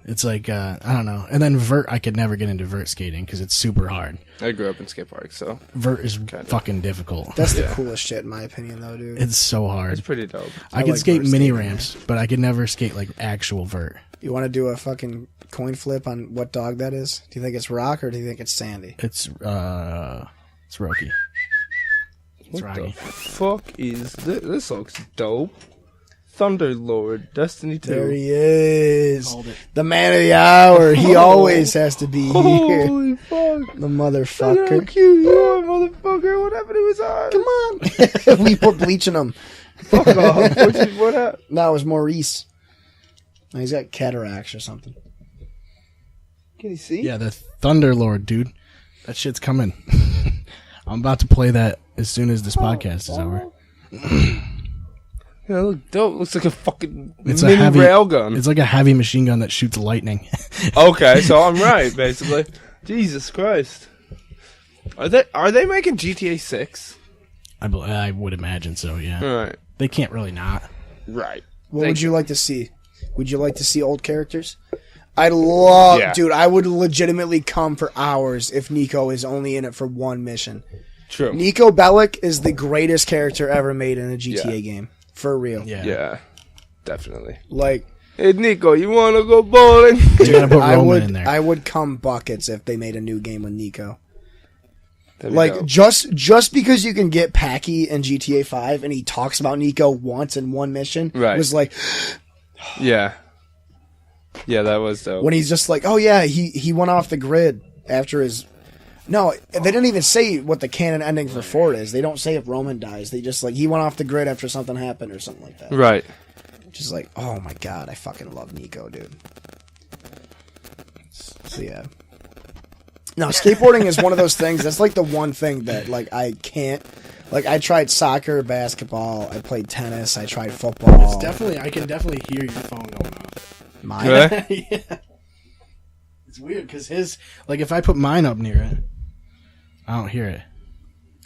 It's like I don't know. And then vert, I could never get into vert skating because it's super hard. I grew up in skate park, so Vert is fucking difficult. That's the coolest shit, in my opinion, though, dude. It's so hard. it's pretty dope. I could like skate vert mini skating, ramps, but I could never skate like actual vert. You want to do a fucking coin flip on what dog that is? Do you think it's Rock or do you think it's Sandy? It's Rocky. It's What Rocky. the fuck is this? This looks dope. Thunderlord, Destiny 2. There he is. Called it. The man of the hour. He always has to be here. Holy fuck. The Look how motherfucker. cute you are, motherfucker. What happened to his eyes? Come on. We were bleaching him. Fuck off. What happened? No, it was Maurice. No, he's got cataracts or something. Can you see? Yeah, the Thunderlord, dude. That shit's coming. I'm about to play that as soon as this podcast is over. Yeah, look dope. Looks like a fucking It's a mini heavy railgun. It's like a heavy machine gun that shoots lightning. Okay, so I'm right, basically. Jesus Christ. Are they making GTA 6? I would imagine so. Yeah, Alright. they can't really not. Right. What would you like to see? Would you like to see old characters? I'd love, Yeah. dude, I would legitimately come for hours if Nico is only in it for one mission. True. Nico Bellic is the greatest character ever made in a GTA game. For real. Yeah, Yeah. Definitely. Like, Hey, Nico, you want to go bowling? You gotta put I Roman in there. would, I would come buckets if they made a new game with Nico. That'd be Like, dope. just because you can get Packy in GTA 5 and he talks about Nico once in one mission Right. was like, Yeah. Yeah, that was dope. when he's just like, oh yeah, he went off the grid after his... No, they didn't even say what the canon ending for 4 is. They don't say if Roman dies. They just like, he went off the grid after something happened or something like that. Right. Just like, oh my god, I fucking love Nico, dude. So yeah. No, skateboarding is one of those things. That's like the one thing that like I can't. Like I tried soccer, basketball. I played tennis. I tried football. It's definitely. I can definitely hear your phone going off. Mine. Really? Yeah. It's weird because his like if I put mine up near it, I don't hear it.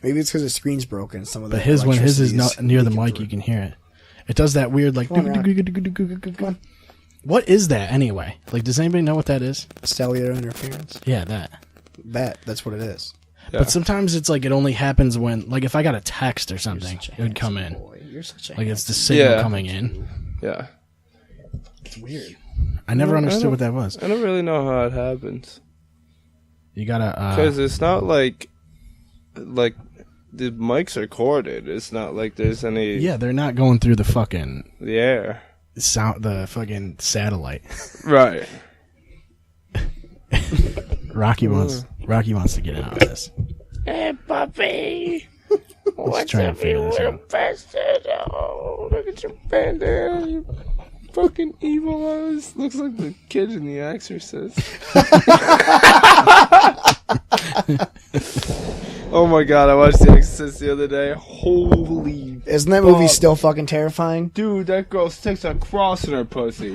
Maybe it's because the screen's broken. Some of the But his when his is not near the leaking mic, through. you can hear it. It does that weird like. Come on. What is that anyway? Like, does anybody know what that is? Cellular interference. Yeah, that. That's what it is. Yeah. But sometimes it's like it only happens when, like, if I got a text or something, Such a it would come in. handsome boy. You're such a Like, it's the signal Yeah. coming in. Yeah. It's weird. I never understood what that was. I don't really know how it happens. You gotta. Because it's not like the mics are corded. It's not like there's any Yeah, they're not going through the fucking the air. sound, the fucking satellite. Right. Rocky wants to get in on this. Hey, puppy. Let's try and figure this out. bastard? Oh, look at your bandana. You fucking evil eyes. Looks like the kid in The Exorcist. Oh my god, I watched The Exorcist the other day. Holy Isn't that movie fuck. still fucking terrifying? Dude, that girl sticks a cross in her pussy.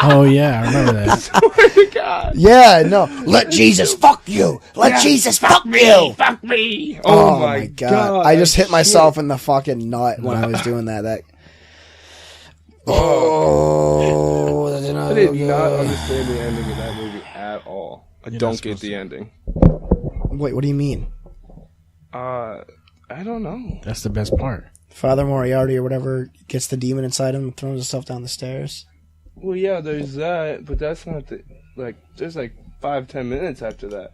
Oh yeah, I remember that. Swear to God. Yeah, no. Let Jesus fuck you. Let Jesus fuck you. Fuck me. Oh my god. I just hit shit. myself in the fucking nut when I was doing that. Oh, that's I did not understand the ending of that movie at all. I You're don't not get supposed the to. ending. Wait, what do you mean? I don't know. That's the best part. Father Moriarty or whatever gets the demon inside him and throws himself down the stairs. Well, yeah, there's that, but that's not there's 5-10 minutes after that.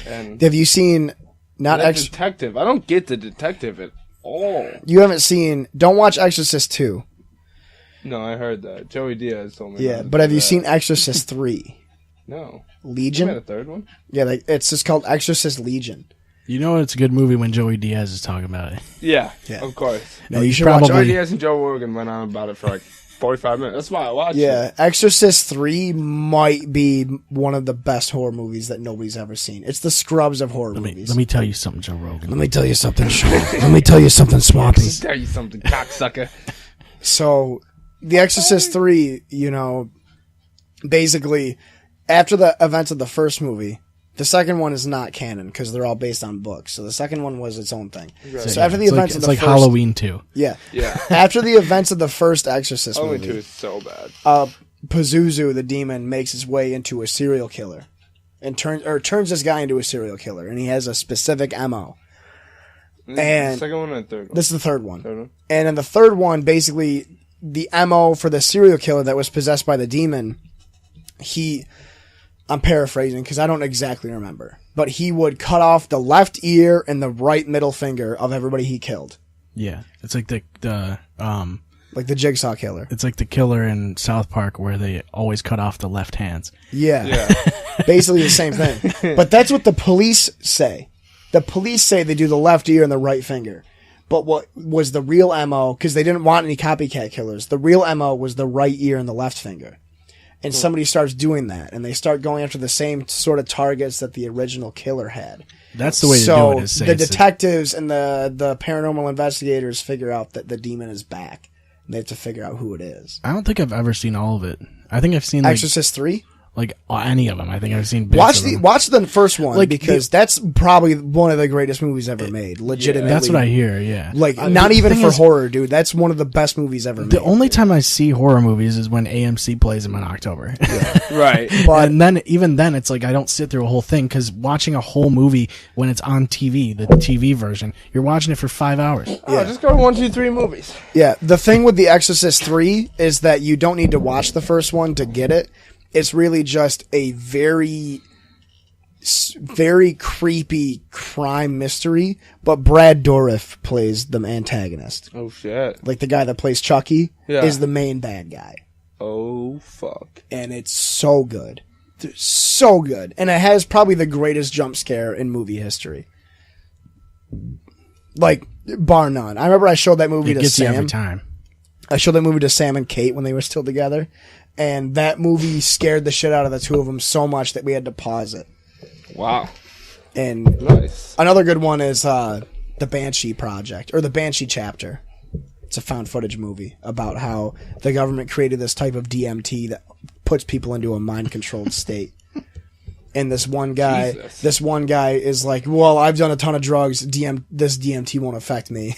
And Have you seen detective? I don't get the detective at all. You haven't seen... Don't watch Exorcist 2. No, I heard that. Joey Diaz told me. Yeah, but have you seen Exorcist 3? No. Legion? You got a third one? Yeah, it's just called Exorcist Legion. You know it's a good movie when Joey Diaz is talking about it. Yeah, Yeah. of course. No, you should probably- watch Joey it. Diaz and Joe Rogan went on about it for 45 minutes. That's why I watched Yeah, it. Exorcist 3 might be one of the best horror movies that nobody's ever seen. It's the Scrubs of horror movies. Let me tell you something, Joe Rogan. Let me tell you something, Sean. Let me tell you something, Swampy. Let me tell you something, cocksucker. So, The Exorcist 3, basically, after the events of the first movie, the second one is not canon because they're all based on books. So the second one was its own thing. Right. So after the It's events of it's the like first... Halloween 2. Yeah. Yeah. After the events of the first Exorcist Halloween 2 movie, is so bad. Pazuzu, the demon, makes his way into a serial killer. And turns this guy into a serial killer. And he has a specific MO. And the second one or the third one? This is the third one. Third one? And in the third one, basically, the MO for the serial killer that was possessed by the demon, I'm paraphrasing because I don't exactly remember, but he would cut off the left ear and the right middle finger of everybody he killed. Yeah, it's like the Like the Jigsaw killer. it's like the killer in South Park where they always cut off the left hands. Yeah. Yeah. Basically the same thing. But that's what the police say. The police say they do the left ear and the right finger. But what was the real MO, because they didn't want any copycat killers, the real MO was the right ear and the left finger. And somebody starts doing that, and they start going after the same sort of targets that the original killer had. That's the way to So do it. Is say the it's detectives and the paranormal investigators figure out that the demon is back. And they have to figure out who it is. I don't think I've ever seen all of it. I think I've seen Exorcist 3? like any of them. I think I've seen bits of them. Watch the first one, Like, because that's probably one of the greatest movies ever made. Legitimately. That's what I hear, yeah. Like, The not even thing for is, horror, dude. That's one of the best movies ever made. the only time I see horror movies is when AMC plays them in October. Right. But And then, even then, it's like I don't sit through a whole thing, because watching a whole movie when it's on TV, the TV version, you're watching it for 5 hours. Oh, just go to 1, 2, 3 movies. yeah, the thing with The Exorcist 3 is that you don't need to watch the first one to get it. It's really just a very creepy crime mystery, but Brad Dourif plays the antagonist. Oh, shit. Like the guy that plays Chucky Yeah. is the main bad guy. Oh, fuck. And it's so good. So good. And it has probably the greatest jump scare in movie history. Like, bar none. I remember I showed that movie It to gets you Sam. every time. I showed that movie to Sam and Kate when they were still together. And that movie scared the shit out of the two of them so much that we had to pause it. Wow. And Nice. another good one is the Banshee Project, or the Banshee Chapter. It's a found footage movie about how the government created this type of DMT that puts people into a mind-controlled state. And this one guy is like, well, I've done a ton of drugs. This DMT won't affect me.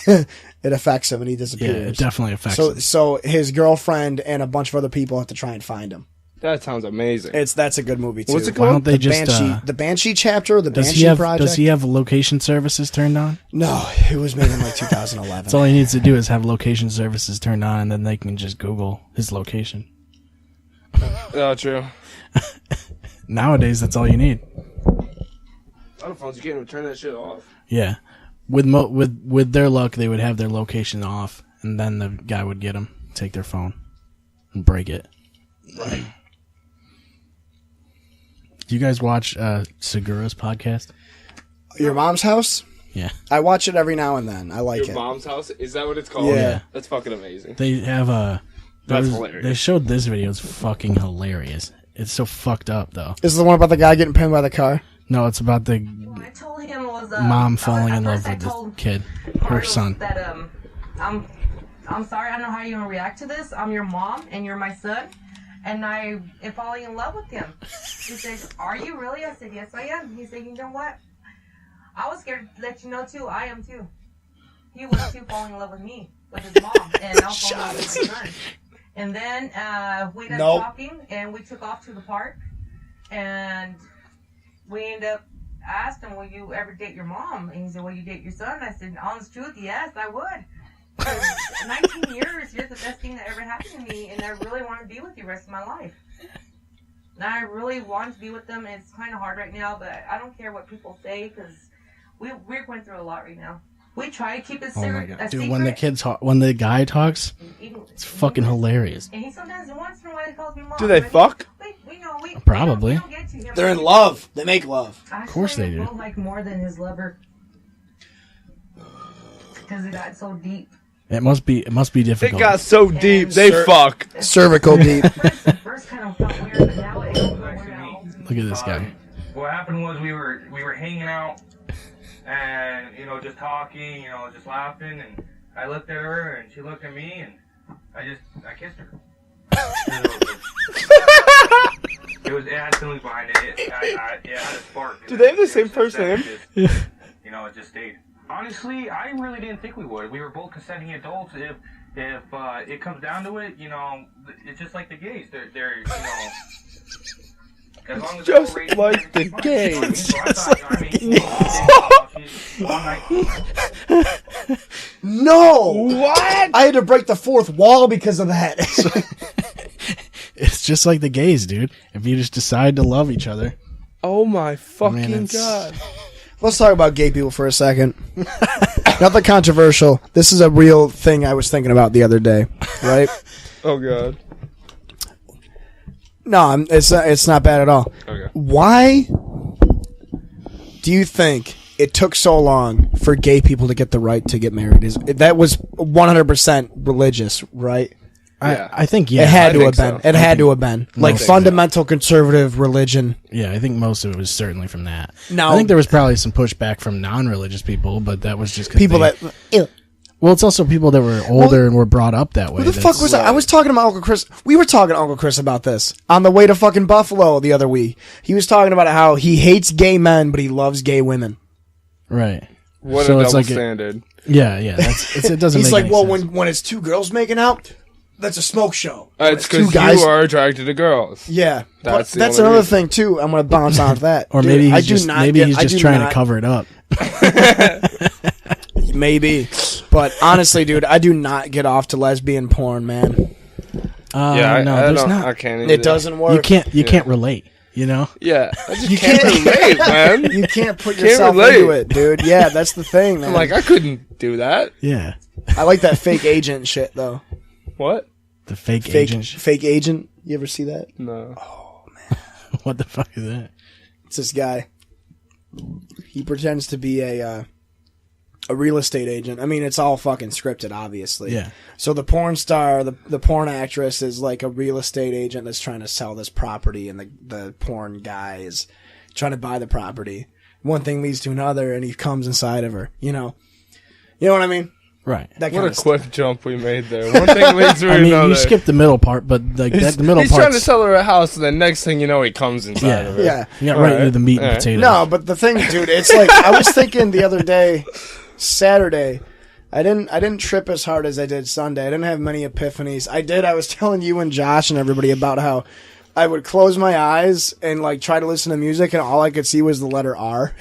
It affects him, and he disappears. Yeah, it definitely affects him. So his girlfriend and a bunch of other people have to try and find him. That sounds amazing. That's a good movie too. What's it Why called? don't they just... The Banshee Chapter, the does Banshee he have Project. Does he have location services turned on? No, it was made in like 2011. That's all he needs to do is have location services turned on, and then they can just Google his location. Oh, true. Nowadays, that's all you need. Other phones, you can't even turn that shit off. Yeah, with their luck, they would have their location off, and then the guy would get them, take their phone, and break it. Right. Do you guys watch Segura's podcast? Your Mom's House? Yeah, I watch it every now and then. I like Your it. mom's house? Is that what it's called? Yeah. That's fucking amazing. they have a. That's They hilarious. showed this video. It's fucking hilarious. It's so fucked up though. Is the one about the guy getting pinned by the car? No, it's about the What I told him was mom falling in love I with the told kid, her Carlos son. That I'm sorry, I don't know how you're gonna react to this. I'm your mom and you're my son, and I am falling in love with him. He says, "Are you really?" I said, "Yes, I am." He said, "You know what? I was scared to let you know too. I am too. He was too falling in love with me, with his mom, and I'll fall in love with my son." And then we ended up talking, and we took off to the park, and we ended up asked him, "Will you ever date your mom?" And he said, "Will you date your son?" I said, "Honest truth, yes, I would." 19 years, you're the best thing that ever happened to me, and I really want to be with you the rest of my life. And I really want to be with them, and it's kind of hard right now, but I don't care what people say, because we're going through a lot right now. We try to keep it Oh my secret. god, dude! When the guy talks, it's fucking hilarious. And he sometimes, once in a while, he calls me mom. Do they fuck? Probably. We don't get to him. They're in love. They make love. Of course they do. Like more than his lover, because it got so deep. It must be It difficult. got so deep, they fuck. Cervical deep. First kind of felt weird, but now it feels weird now. Look at this guy. What happened was we were hanging out and just talking, just laughing, and I looked at her and she looked at me and I kissed her. It had feelings behind it. It had a spark. Do they have the same first name? It just stayed. Honestly, I really didn't think we would. We were both consenting adults. If it comes down to it, it's just like the gays. They're as long as Just they're like the gays. gays. No! What? I had to break the fourth wall because of that. It's just like the gays, dude. If you just decide to love each other. Oh my fucking it's- god. Let's talk about gay people for a second. Nothing controversial. This is a real thing I was thinking about the other day, right? Oh god. No, it's not bad at all. Okay. Why do you think it took so long for gay people to get the right to get married? That was 100% religious, right? Yeah. I think, yeah. It had I to think have been. so. It had to have been. Like so. fundamental conservative religion. Yeah, I think most of it was certainly from that. No. I think there was probably some pushback from non-religious people, but that was just 'cause People they- that... Ew. Well, it's also people that were older and were brought up that way. Who the fuck was that? I was talking to my Uncle Chris. We were talking to Uncle Chris about this on the way to fucking Buffalo the other week. He was talking about how he hates gay men, but he loves gay women. Right. What So a it's double like standard. Yeah. It doesn't He's make like, any well, sense. when it's two girls making out, that's a smoke show. It's two because guys. you are attracted to girls. Yeah, That's but the that's only another reason. thing too. I'm gonna bounce off that. Or Dude, maybe I he's do just, not maybe get- he's I just do trying not- to cover it up. Maybe, but honestly, dude, I do not get off to lesbian porn, man. Yeah, no, I there's don't. not. I can't. Either. It doesn't work. You can't relate. You know. Yeah, I just You can't can't- relate, man. You can't put Can't yourself relate. into it, dude. Yeah, that's the thing, man. I'm like, I couldn't do that. Yeah. I like that fake agent shit though. What? The fake Fake agent. fake agent. You ever see that? No. What the fuck is that? It's this guy. He pretends to be a real estate agent. I mean, it's all fucking scripted, obviously. Yeah. So the porn star, the porn actress is like a real estate agent that's trying to sell this property, and the porn guy is trying to buy the property. One thing leads to another, and he comes inside of her. You know what I mean? Right. That What kind a of quick jump we made there. One thing leads to I mean, another. you skipped the middle part, but like that, the middle He's part. trying to sell her a house, and the next thing you know, he comes inside Yeah. of her. Yeah. You got right Alright. into the meat and Alright. potatoes. No, but the thing, dude, it's like I was thinking the other day, Saturday. I didn't trip as hard as I did Sunday. I didn't have many epiphanies. I was telling you and Josh and everybody about how I would close my eyes and like try to listen to music, and all I could see was the letter R.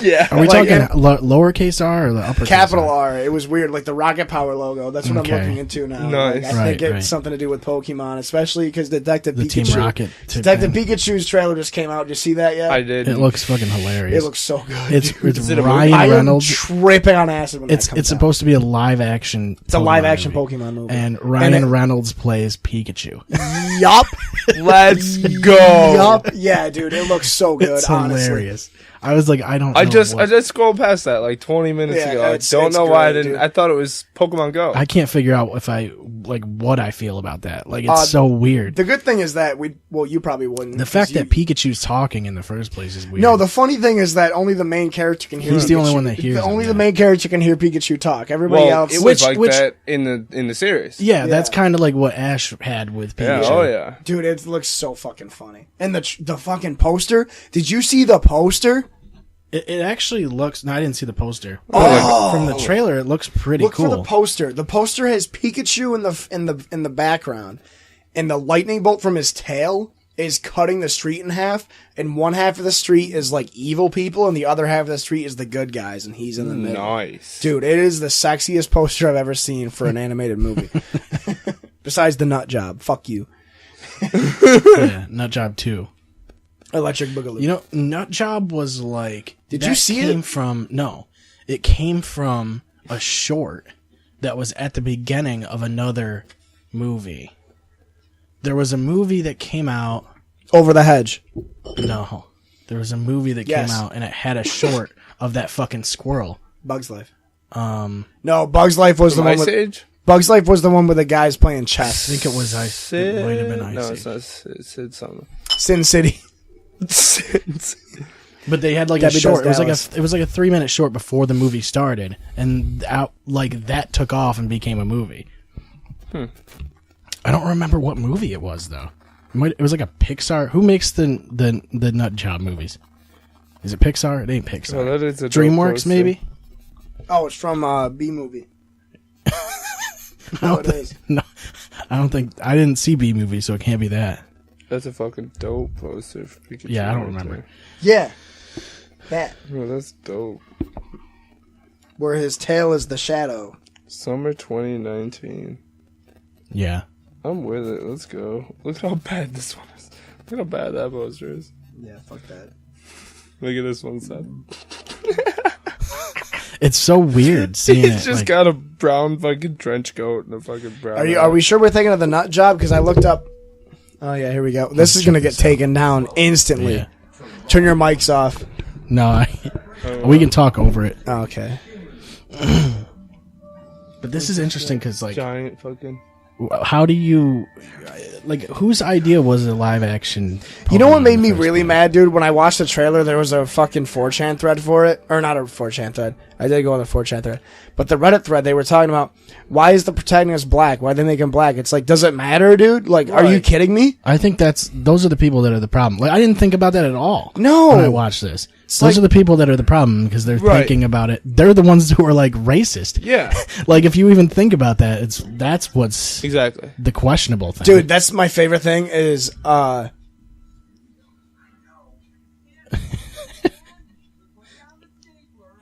Yeah. Are we like, talking lowercase r or the uppercase Capital R. It was weird, like the Rocket Power logo. That's what Okay. I'm looking into now. Nice. Like, I think Right, it's right. something to do with Pokemon, especially because Detective The Pikachu. Team Rocket. Detective Pikachu's trailer just came out. Did you see that yet? I did. It looks fucking hilarious. It looks so good. It's Is it a movie? Ryan I am Reynolds. tripping on acid when It's that comes out. supposed to be a live action. It's a live action Pokemon movie. And Ryan it- Reynolds plays Pikachu. Yup. Let's go. Yup. Yeah, dude, it looks so good. It's honestly. hilarious. I was like, I don't. I know just what- scrolled past that like 20 minutes Yeah, ago. I it's don't know why I great, didn't. dude. I thought it was Pokemon Go. I can't figure out if I like what I feel about that. Like it's so weird. The good thing is that you probably wouldn't. The fact 'cause that Pikachu's talking in the first place is weird. No, the funny thing is that only the main character can hear. He's the only Pikachu. one that hears him, Only yeah. the main character can hear Pikachu talk. Everybody well, else, it was like which- that in the series. yeah, that's Yeah. kind of like what Ash had with Yeah. Pikachu. Oh yeah. dude, it looks so fucking funny. And the fucking poster. Did you see the poster? It actually looks. No, I didn't see the poster. Oh. From the trailer, it looks pretty Look cool. for the poster. The poster has Pikachu in the background, and the lightning bolt from his tail is cutting the street in half, and one half of the street is like evil people, and the other half of the street is the good guys, and he's in the middle. Nice. Dude, it is the sexiest poster I've ever seen for an animated movie. Besides the Nut Job. Fuck you. Yeah, Nut Job 2. Electric Boogaloo. You know, Nut Job was like... Did you see it? It came from a short that was at the beginning of another movie. There was a movie that came out... Over the Hedge. No. There was a movie that came out, and it had a short of that fucking squirrel. Bug's Life. No, Bug's Life was the one with... Age? Bug's Life was the one with the guys playing chess. I think it was It might have been Ice No, Age. it's not. It's something. Sin City. But they had like Debbie a short. Does It Dallas. was like a 3-minute short before the movie started, and that took off and became a movie. I don't remember what movie it was though. It was like a Pixar. Who makes the Nut Job movies? Is it Pixar? It ain't Pixar. Oh, that is a dope DreamWorks poster. maybe. Oh, it's from B Movie. No, I don't think I didn't see B movie, so it can't be that. That's a fucking dope poster for Pikachu. Yeah, I don't right remember. there. Yeah. That. Oh, that's dope. Where his tail is the shadow. Summer 2019. Yeah. I'm with it. Let's go. Look how bad this one is. Look how bad that poster is. Yeah, fuck that. Look at this one, Seb. It's so weird seeing He's it. just like, got a brown fucking trench coat and a fucking brown. Are we sure we're thinking of the Nut Job? Because I looked up. Oh yeah, here we go. This is gonna get taken down instantly. Yeah. Turn your mics off. No, we can talk over it. Oh, okay. But this is interesting because, like, giant fucking? how do you, like, whose idea was a live action? You know what Pokemon made in me the first really place? mad, dude? When I watched the trailer, there was a fucking 4chan thread for it. Or not a 4chan thread. I did go on the 4chan thread. But the Reddit thread, they were talking about, why is the protagonist black? Why they make him black? It's like, does it matter, dude? Like, are you kidding me? I think those are the people that are the problem. Like, I didn't think about that at all. No. When I watched this. Those like- are the people that are the problem because they're Right. thinking about it. They're the ones who are like racist. Yeah, Like, if you even think about that, that's what's exactly. the questionable thing. Dude, that's my favorite thing is, I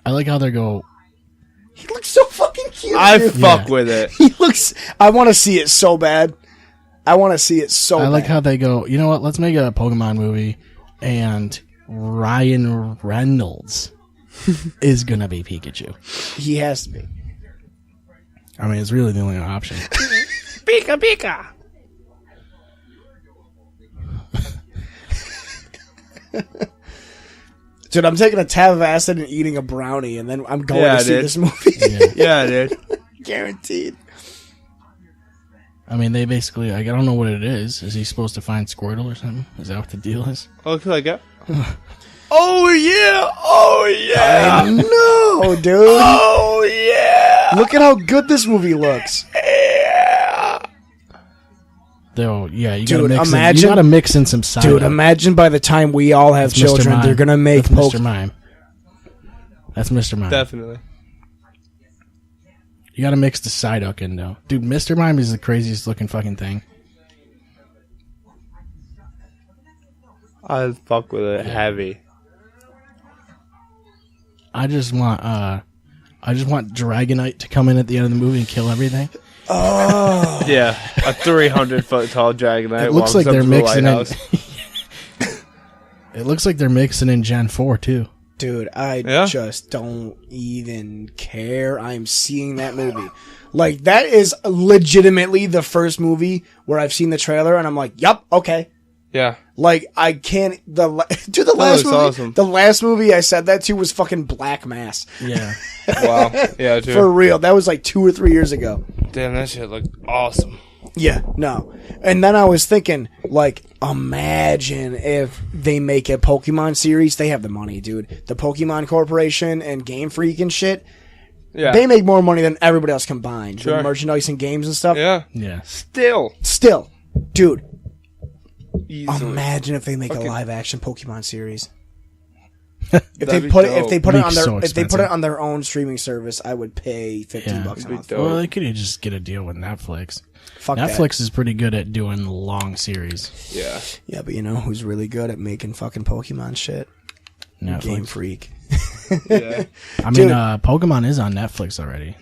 like how they go, he looks so fucking cute. I dude. fuck with it. He looks, I want to see it so bad. I want to see it so I bad. like how they go, you know what, let's make a Pokemon movie and Ryan Reynolds is gonna be Pikachu. He has to be. I mean, it's really the only option. Pika Pika. Dude, I'm taking a tab of acid and eating a brownie, and then I'm going Yeah, to see dude. this movie. Yeah, dude. Guaranteed. I mean, they basically, I don't know what it is. Is he supposed to find Squirtle or something? Is that what the deal is? Oh, look like that. Oh yeah! Oh yeah! No, dude. Oh yeah! Look at how good this movie looks. Though, yeah, you Dude, gotta imagine- mix in some side. Dude, imagine by the time we all have That's Mr. children, Mime. they're going to make That's Mr. Pokemon. Mime. That's Mr. Mime. Definitely. You gotta mix the Psyduck in, though. Dude, Mr. Mime is the craziest looking fucking thing. I fuck with it heavy. I just want Dragonite to come in at the end of the movie and kill everything. Yeah, a 300-foot tall Dragonite. It looks walks like up they're to the mixing in. lighthouse. It looks like they're mixing in Gen 4 too. Dude, I Yeah? just don't even care. I'm seeing that movie. Like, that is legitimately the first movie where I've seen the trailer and I'm like, yup, okay. Yeah. Like, I can't, the last looks movie, awesome. the last movie I said that to was fucking Black Mass. Yeah. Wow. Yeah, dude. For real. That was like 2 or 3 years ago. Damn, that shit looked awesome. Yeah, no. And then I was thinking, like, imagine if they make a Pokemon series. They have the money, dude. The Pokemon Corporation and Game Freak and shit. Yeah. They make more money than everybody else combined. Sure. With merchandise and games and stuff. Yeah. Yeah. Still. Still, dude, Easily. imagine if they make Fucking- a live action Pokemon series. If they put it on their So if they put expensive. it on their own streaming service, I would pay $15 a month. dope. Well, they could just get a deal with Netflix. Fuck Netflix is pretty good at doing long series. Yeah. that. Yeah, but you know who's really good at making fucking Pokemon shit? Netflix. Game Freak. Yeah. I mean, Pokemon is on Netflix already.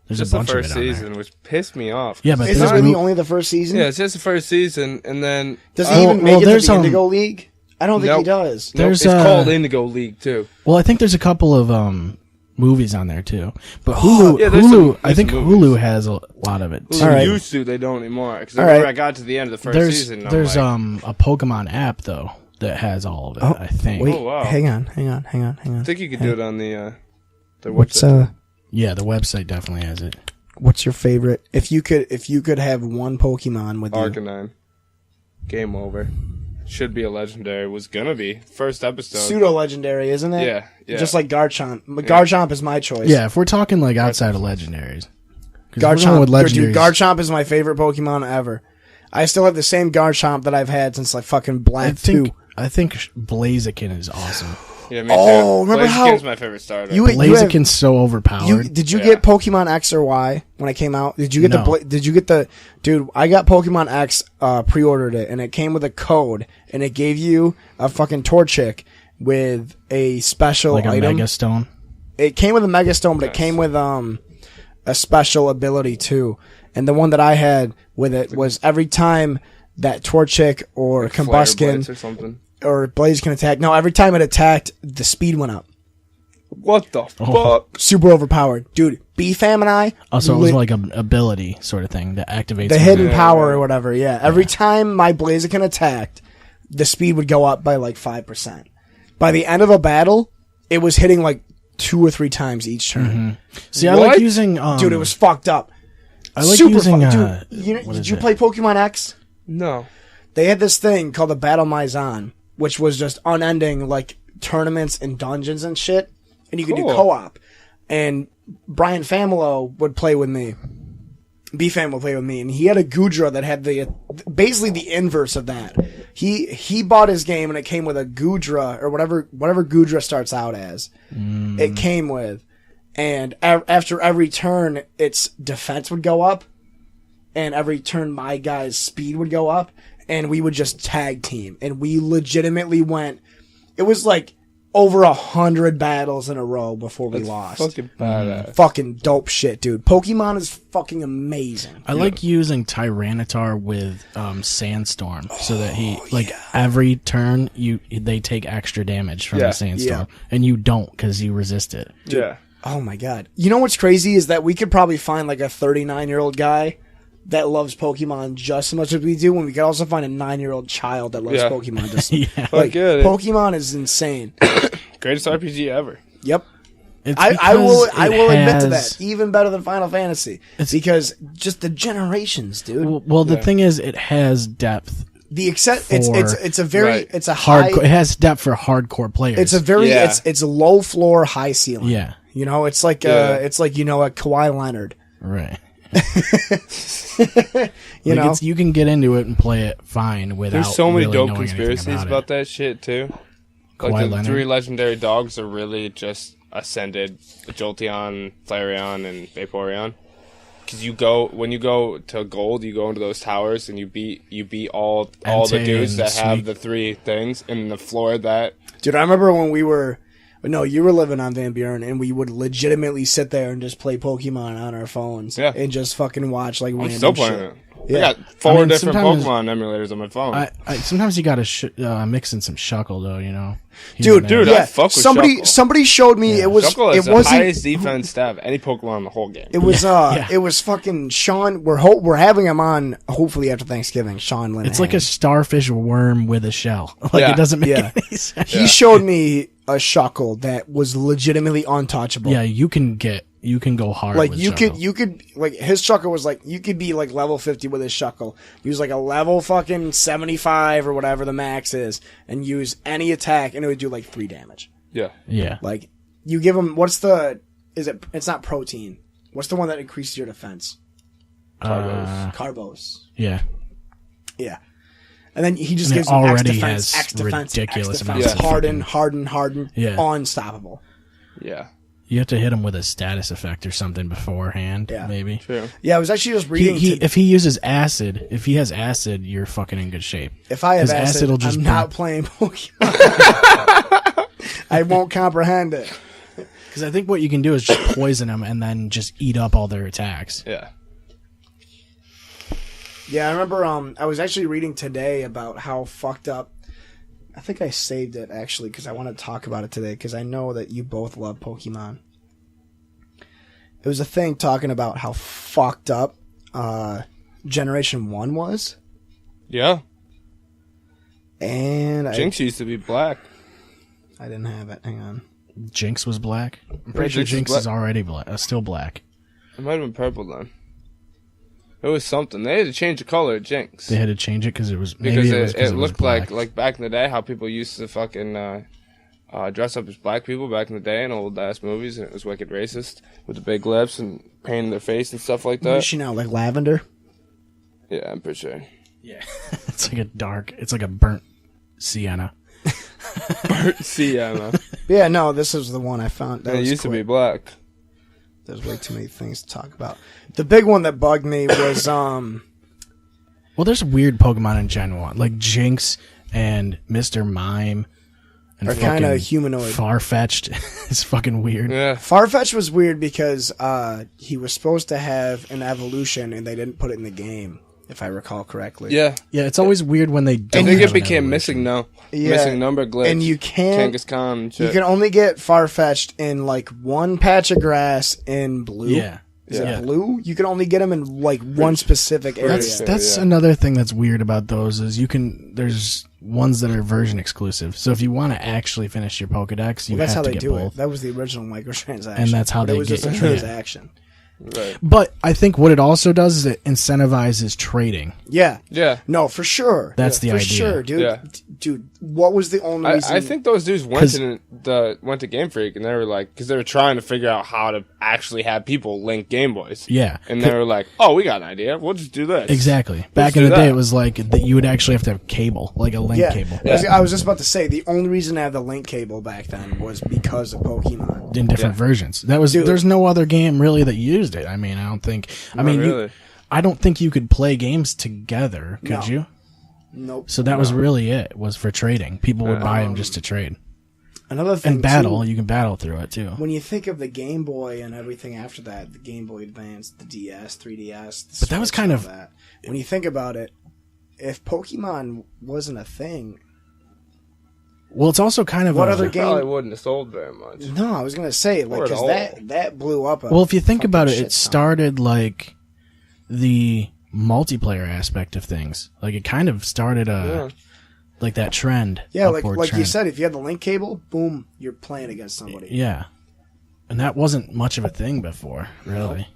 There's Just a bunch the of first it on season, there. which pissed me off. Yeah, but Is there's this really mo- only the first season? Yeah, it's just the first season, and then Does he even make it to there's, the Indigo League? I don't think he Nope. does. There's, it's called Indigo League too. Well, I think there's a couple of movies on there too. But Hulu, yeah, there's Hulu, some- I there's think some movies. Hulu has a lot of it. Too. All right. Used to, they don't anymore. Because All I remember right. I got to the end of the first There's season. And there's I'm like, a Pokemon app though that has all of it. I think. Wait, Oh, wow. hang on. I think you could do it on the What's website. Yeah, the website definitely has it. What's your favorite? If you could have one Pokemon with you, Arcanine. Game over. Should be a legendary. Was gonna be first episode. pseudo legendary, isn't it? Yeah, yeah. Just like Garchomp. Garchomp is my choice. Yeah, if we're talking like outside of legendaries. 'Cause if we're going Garchomp. with legendaries. Dude, Garchomp is my favorite Pokemon ever. I still have the same Garchomp that I've had since like fucking Black 2. I think Blaziken is awesome. Yeah, me Oh, too. remember how- Blaziken's my favorite starter. You have- Blaziken's so overpowered. Did you Yeah. get Pokemon X or Y when it came out? Did you get No. did you get the dude? I got Pokemon X, pre-ordered it, and it came with a code, and it gave you a fucking Torchic with a special like a item. Mega Stone. It came with a Mega Stone, but it came with a special ability too. And the one that I had with it was every time that Torchic or Flare Combuskin Blitz or something. or Blaziken attacked, no, every time it attacked, the speed went up. What the Oh. fuck? Super overpowered, dude. BFAM and I. Also, it was lit- like an ability sort of thing that activates the when hidden you- power or whatever. Yeah. Every time my Blaziken attacked, the speed would go up by like 5%. By the end of a battle, it was hitting like 2 or 3 times each turn. See, I What? like using. Dude, it was fucked up. I like Super using. fucked. Dude, what did is you it? play Pokemon X? No. They had this thing called the Battle Maison, which was just unending like tournaments and dungeons and shit, and you could do Cool. co-op. And Brian Familo would play with me. B-Fam would play with me, and he had a Goodra that had basically the inverse of that. He bought his game, and it came with a Goodra or whatever Goodra starts out as. It came with, and after every turn, its defense would go up, and every turn my guy's speed would go up, and we would just tag team, and we legitimately went. It was like over 100 battles in a row before we lost. Fucking badass. Fucking dope shit, dude. Pokemon is fucking amazing. I like using Tyranitar with Sandstorm, so that he Oh, like every turn they take extra damage from Yeah. the Sandstorm, and you don't because you resist it. Yeah. Oh my god. You know what's crazy is that we could probably find like a 39-year-old guy that loves Pokemon just as much as we do, when we could also find a 9-year-old child that loves Yeah. Pokemon just Yeah, like get it. Pokemon is insane. Greatest RPG ever. Yep. it's I will because it admit to has- that. Even better than Final Fantasy. Because just the generations, dude. Well, the thing is, it has depth. The it's a very Right. it's a high Hardcore. It has depth for hardcore players. it's a very Yeah. it's a low floor, high ceiling. yeah, You know, it's like Yeah. a Kawhi Leonard. right. You Like, know, you can get into it and play it fine without. There's so many really dope knowing anything conspiracies about about it. that shit too. Kawhi Like the Leonard? 3 legendary dogs are really just ascended: Jolteon, Flareon, and Vaporeon. Because when you go to gold, you go into those towers and you beat all the Entei dudes and that have Sneak. the 3 things, and the floor that dude, I remember when you were living on Van Buren, and we would legitimately sit there and just play Pokemon on our phones, Yeah. and just fucking watch like I'm random still playing shit. it. Yeah. I got 4 I mean, different sometimes- Pokemon emulators on my phone. I sometimes you gotta mix in some Shuckle though, you know. Dude, Dude, I yeah. fuck with Somebody Shuckle. showed me it was Shuckle is it the wasn't highest defense to have any Pokemon in the whole game. it was Yeah. it was fucking Sean. We're having him on hopefully after Thanksgiving. Sean Linehan. It's like a starfish worm with a shell. Like Yeah. it doesn't make Yeah. any sense. he showed me a Shuckle that was legitimately untouchable. Yeah, you can go hard. Like with you Shuckle. could like his Shuckle was like you could be like level 50 with his Shuckle. Use like a level fucking 75 or whatever the max is, and use any attack, and it would do like 3 damage. Yeah. Yeah, Like you give him it's not protein. What's the one that increases your defense? Uh, Carbos. yeah. Yeah. And then he just And it gives him X already defense, has X defense, ridiculous X amounts defense, of harden, fucking- harden, Yeah. unstoppable. Yeah. You have to hit him with a status effect or something beforehand, Yeah. maybe. True. Yeah, I was actually just reading. If he uses acid, if he has acid, you're fucking in good shape. if I have 'cause acid, acid will just I'm not burn. playing Pokemon. I won't comprehend it. Because I think what you can do is just poison them and then just eat up all their attacks. Yeah. Yeah, I remember. I was actually reading today about how fucked up. I think I saved it actually because I want to talk about it today because I know that you both love Pokemon. It was a thing talking about how fucked up Generation 1 was. Yeah. And Jinx used to be black. I didn't have it. Hang on. Jinx was black. I'm pretty sure Jinx is already black. Still black. It might have been purple then. It was something. They had to change the color of Jinx. They had to change it because it was Because maybe it was looked black. like back in the day how people used to fucking dress up as black people back in the day in old ass movies, and it was wicked racist with the big lips and painting their face and stuff like What is that. she now? Like lavender? Yeah, I'm pretty sure. Yeah, it's like it's like a burnt sienna. See, yeah, man. Yeah, no, this is the one I found. That It was used to be quick. black. There's way too many things to talk about. The big one that bugged me was Well, there's weird Pokemon in Gen 1, like Jinx and Mr. Mime. And are kind of fucking humanoid. Farfetch'd. It's fucking weird. Yeah. Farfetch was weird because he was supposed to have an evolution and they didn't put it in the game, if I recall correctly. Yeah. Yeah, it's always weird when they don't I think have it an became evolution. missing now. Yeah. Missing number glitch. And you can't. Kangaskhan and You shit. can only get Farfetch'd in like one patch of grass in blue. Yeah. Is Yeah. it blue? You can only get them in like one specific area. That's Yeah. another thing that's weird about those is there's ones that are version exclusive. So if you want to actually finish your Pokedex, you Well, that's have how to they get do both. it. That was the original microtransaction. And that's how But they it was get just a you. transaction. Right. But I think what it also does is it incentivizes trading. Yeah. Yeah. No, for sure. That's the for idea. sure, dude. Yeah. Dude, what was the only reason? I think those dudes 'Cause- went to Game Freak and they were like, because they were trying to figure out how to actually have people link Game Boys. Yeah. And they were like, oh, we got an idea. We'll just do this. Exactly. Back do in the day, that. it was like that you would actually have to have cable, like a link Yeah. cable, I was just about to say the only reason I had the link cable back then was because of Pokemon. in different versions. That was Dude. there's no other game really that used it. I mean, I don't think. I mean, really. I don't think you could play games together. Could No. you? Nope. So that was really it. Was for trading. People would buy them just to trade Another thing and battle. too, You can battle through it too. when you think of the Game Boy and everything after that, the Game Boy Advance, the DS, 3DS, the But that was Switch, kind all of- that. When you think about it, if Pokemon wasn't a thing, Well, it's also kind of what a, other Probably game? wouldn't have sold very much. No, I was gonna say like Or at because all. that blew up. Well, if you think fucking about it, shit it ton. started like the multiplayer aspect of things. Like it kind of started like that trend. Yeah, like upward you trend. said, if you had the link cable, boom, you're playing against somebody. Yeah, and that wasn't much of a thing before, really.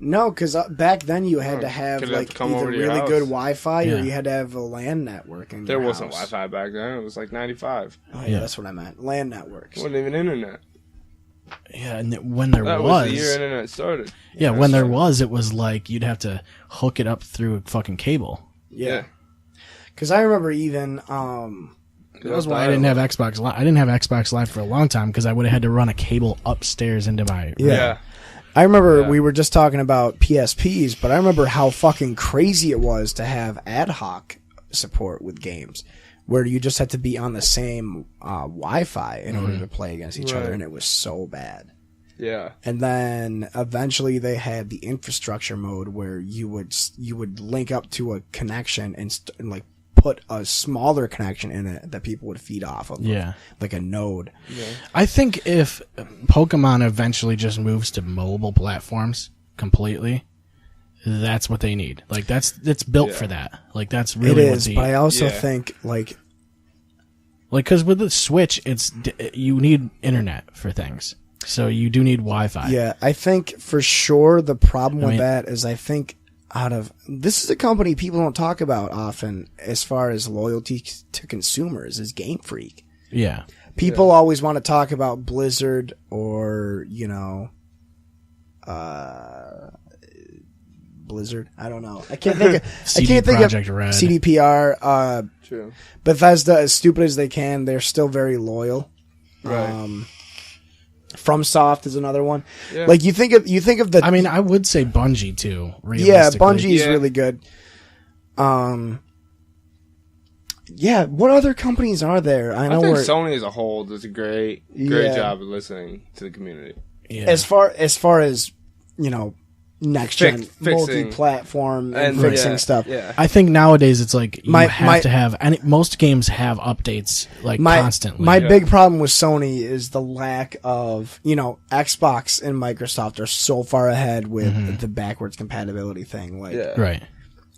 No, because back then you had to have Could've had like to come either over to your really house. good Wi-Fi Yeah. or you had to have a LAN network. In There your wasn't house. Wi-Fi back then. It was like 95. Oh yeah, Yeah. that's what I meant. LAN networks. It wasn't even internet. Yeah, and when there That was the year internet started. yeah, when there was, it was like you'd have to hook it up through a fucking cable. Yeah, because I remember even That was why I didn't have Xbox Live. I didn't have Xbox Live for a long time because I would have had to run a cable upstairs into my Yeah. I remember Yeah. we were just talking about PSPs, but I remember how fucking crazy it was to have ad hoc support with games, where you just had to be on the same Wi-Fi in order to play against each other, Right. and it was so bad. Yeah. And then eventually they had the infrastructure mode where you would link up to a connection and like put a smaller connection in it that people would feed off of, Yeah. like a node. I think if Pokemon eventually just moves to mobile platforms completely, that's what they need. Like it's built for that. Like that's really It what is, the but I also Yeah. think like because with the Switch, you need internet for things, so you do need Wi-Fi. yeah, I think for sure the problem with mean- that is I think this is a company people don't talk about often as far as loyalty to consumers is Game Freak. Yeah. People always want to talk about Blizzard or, Blizzard. I don't know. I can't think of Projekt Red. CDPR. True. Bethesda, as stupid as they can, they're still very loyal. Right. FromSoft is another one. Yeah. Like you think of the. I mean, I would say Bungie too. Yeah, Realistically. Bungie's Yeah. really good. Yeah, what other companies are there? I know I think we're Sony as a whole does a great Yeah. job of listening to the community. Yeah. as far as next gen Fixing. multi-platform and And fixing stuff. Yeah. I think nowadays it's like you My- have my- to have, and most games have updates like constantly. My big problem with Sony is the lack of, Xbox and Microsoft are so far ahead with the backwards compatibility thing. Like, Yeah. Right.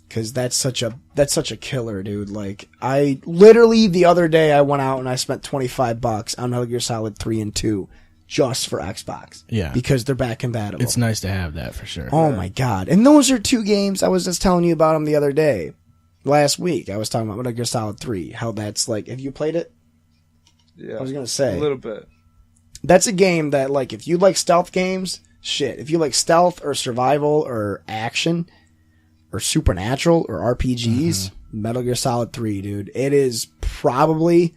because that's such a killer, dude. Like, I literally the other day I went out and I spent $25 on Metal Gear Solid 3 and 2 just for Xbox. Yeah. Because they're back compatible. It's nice to have that for sure. Oh my god! And those are two games I was just telling you about them the other day. Last week I was talking about Metal Gear Solid 3. How that's like. Have you played it? Yeah. I was gonna say a little bit. that's a game that like if you like stealth games, shit. If you like stealth or survival or action or supernatural or RPGs, Metal Gear Solid 3, dude. It is probably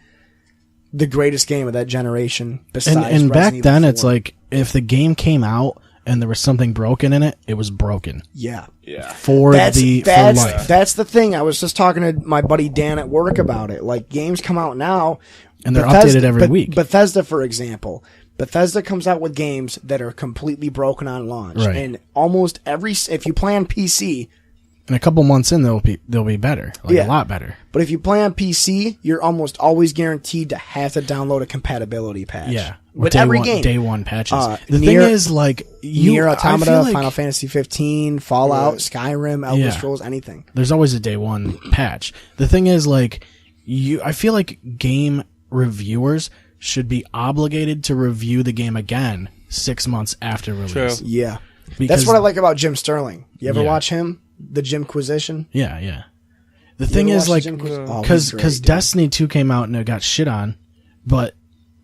the greatest game of that generation. Besides And back Resident Evil then, it's 4. like if the game came out and there was something broken in it, it was broken yeah. Yeah. for That's life. that's the thing. I was just talking to my buddy Dan at work about it. Like games come out now, And they're updated every week. Bethesda, for example, Bethesda comes out with games that are completely broken on launch, Right. and almost if you play on PC, In a couple months in, they'll be better, like Yeah. a lot better. but if you play on PC, you're almost always guaranteed to have to download a compatibility patch. Yeah, with every game. day one patches. The Nier- thing is, like Nier I Automata, feel like Final Fantasy 15, Fallout, Skyrim, Elder Yeah. Scrolls, anything. there's always a day one patch. The thing is, like I feel like game reviewers should be obligated to review the game again 6 months after release. True. Yeah, Because- that's what I like about Jim Sterling. You ever Yeah. watch him? The Jimquisition? Yeah, yeah. The thing ever is, watched like, Jim Quiz- Oh, he's great, because dude. Destiny 2 came out and it got shit on, but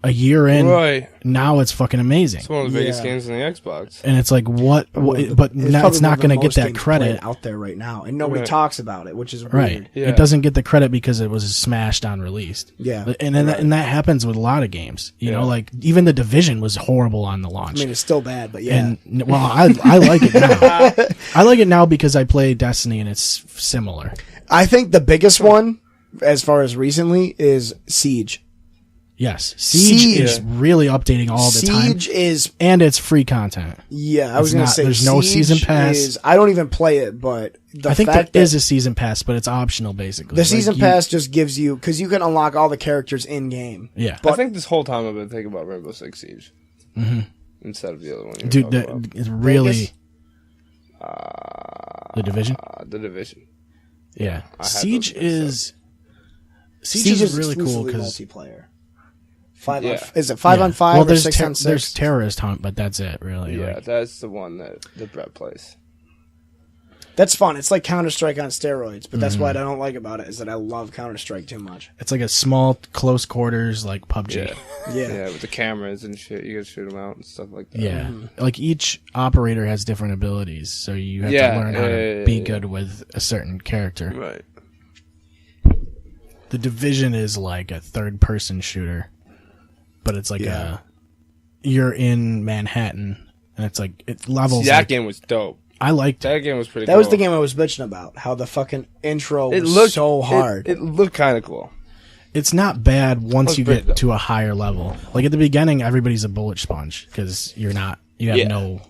a year in, Right. now it's fucking amazing. It's one of the biggest Yeah. games on the Xbox. And it's like, what? but now probably it's not one of going the to get most that games credit. played out there right now, and nobody Right. talks about it, which is weird. Right. Yeah. It doesn't get the credit because it was smashed on release. Yeah. And that happens with a lot of games. You Yeah. know, like even The Division was horrible on the launch. I mean, it's still bad, but yeah. And well, I like it now. I like it now because I play Destiny and it's similar. I think the biggest one, as far as recently, is Siege. Yes, Siege is really updating all the time, Siege is, and it's free content. yeah, I was It's going to not- say, there's no Siege season pass. is- I don't even play it, but the I think fact there that is a season pass, but it's optional basically. the Like, season you- pass just gives you, because you can unlock all the characters in game. Yeah, But- I think this whole time I've been thinking about Rainbow Six Siege instead of the other one. You were dude, talking that about. is really Vegas? The Division. The Division. Yeah, I had Siege those mixed is Siege is really cool exclusively because multiplayer. Five Yeah. is it 5-on-5 well, or there's 6-on-6? there's terrorist hunt, but that's it really. Yeah, Like, that's the one that Brett plays. That's fun. It's like Counter-Strike on steroids, but that's Mm-hmm. what I don't like about it, is that I love Counter-Strike too much. it's like a small close quarters like PUBG. Yeah. Yeah. Yeah, with the cameras and shit, you gotta shoot them out and stuff like that. Yeah, like each operator has different abilities, so you have Yeah, to learn how to yeah, be yeah. good with a certain character. Right. The Division is like a third-person shooter, but it's like you're in Manhattan, and it's like it levels. See, that like- game was dope. I liked it. That game was pretty That cool. was the game I was bitching about. How the fucking intro It was looked so hard. It looked kind of cool. It's not bad once Let's you break it get up. to a higher level. Like at the beginning, everybody's a bullet sponge because you have Yeah. no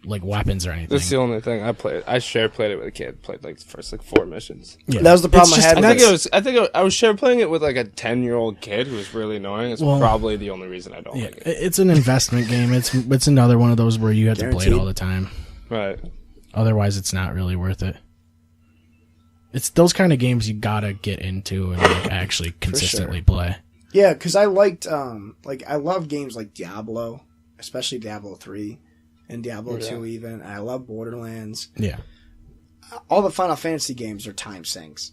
like weapons or anything. That's the only thing I played. I played it with a kid. Played like the first 4 missions. Yeah. That was the problem It's I had just- with I think I was playing it with like a 10-year-old kid who was really annoying. It's Well, probably the only reason I don't Yeah, like it. it's an investment game. It's another one of those where you have to play it Guaranteed. all the time. Right. Otherwise, it's not really worth it. It's those kind of games you gotta get into and like actually consistently play. Yeah, because I liked, I love games like Diablo, especially Diablo 3 and Diablo 2 even. And I love Borderlands. Yeah, All the Final Fantasy games are time sinks.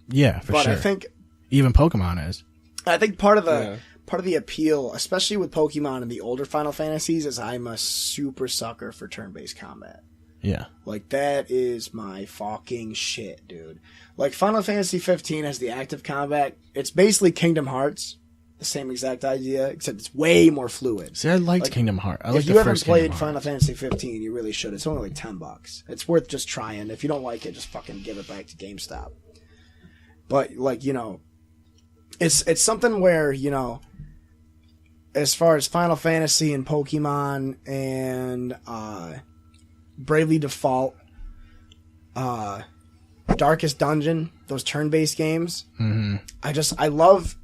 yeah, for But sure. I think Pokemon is. part of the appeal, especially with Pokemon and the older Final Fantasies, is I'm a super sucker for turn-based combat. Yeah. Like, that is my fucking shit, dude. Like, Final Fantasy 15 has the active combat. It's basically Kingdom Hearts. The same exact idea, except it's way more fluid. See, I liked Like, Kingdom Hearts. I liked If you the haven't first played Kingdom Final Hearts. Fantasy 15, you really should. It's only like $10. It's worth just trying. If you don't like it, just fucking give it back to GameStop. But, like, you know, it's something where, you know, as far as Final Fantasy and Pokemon and Bravely Default, Darkest Dungeon, those turn-based games, I love...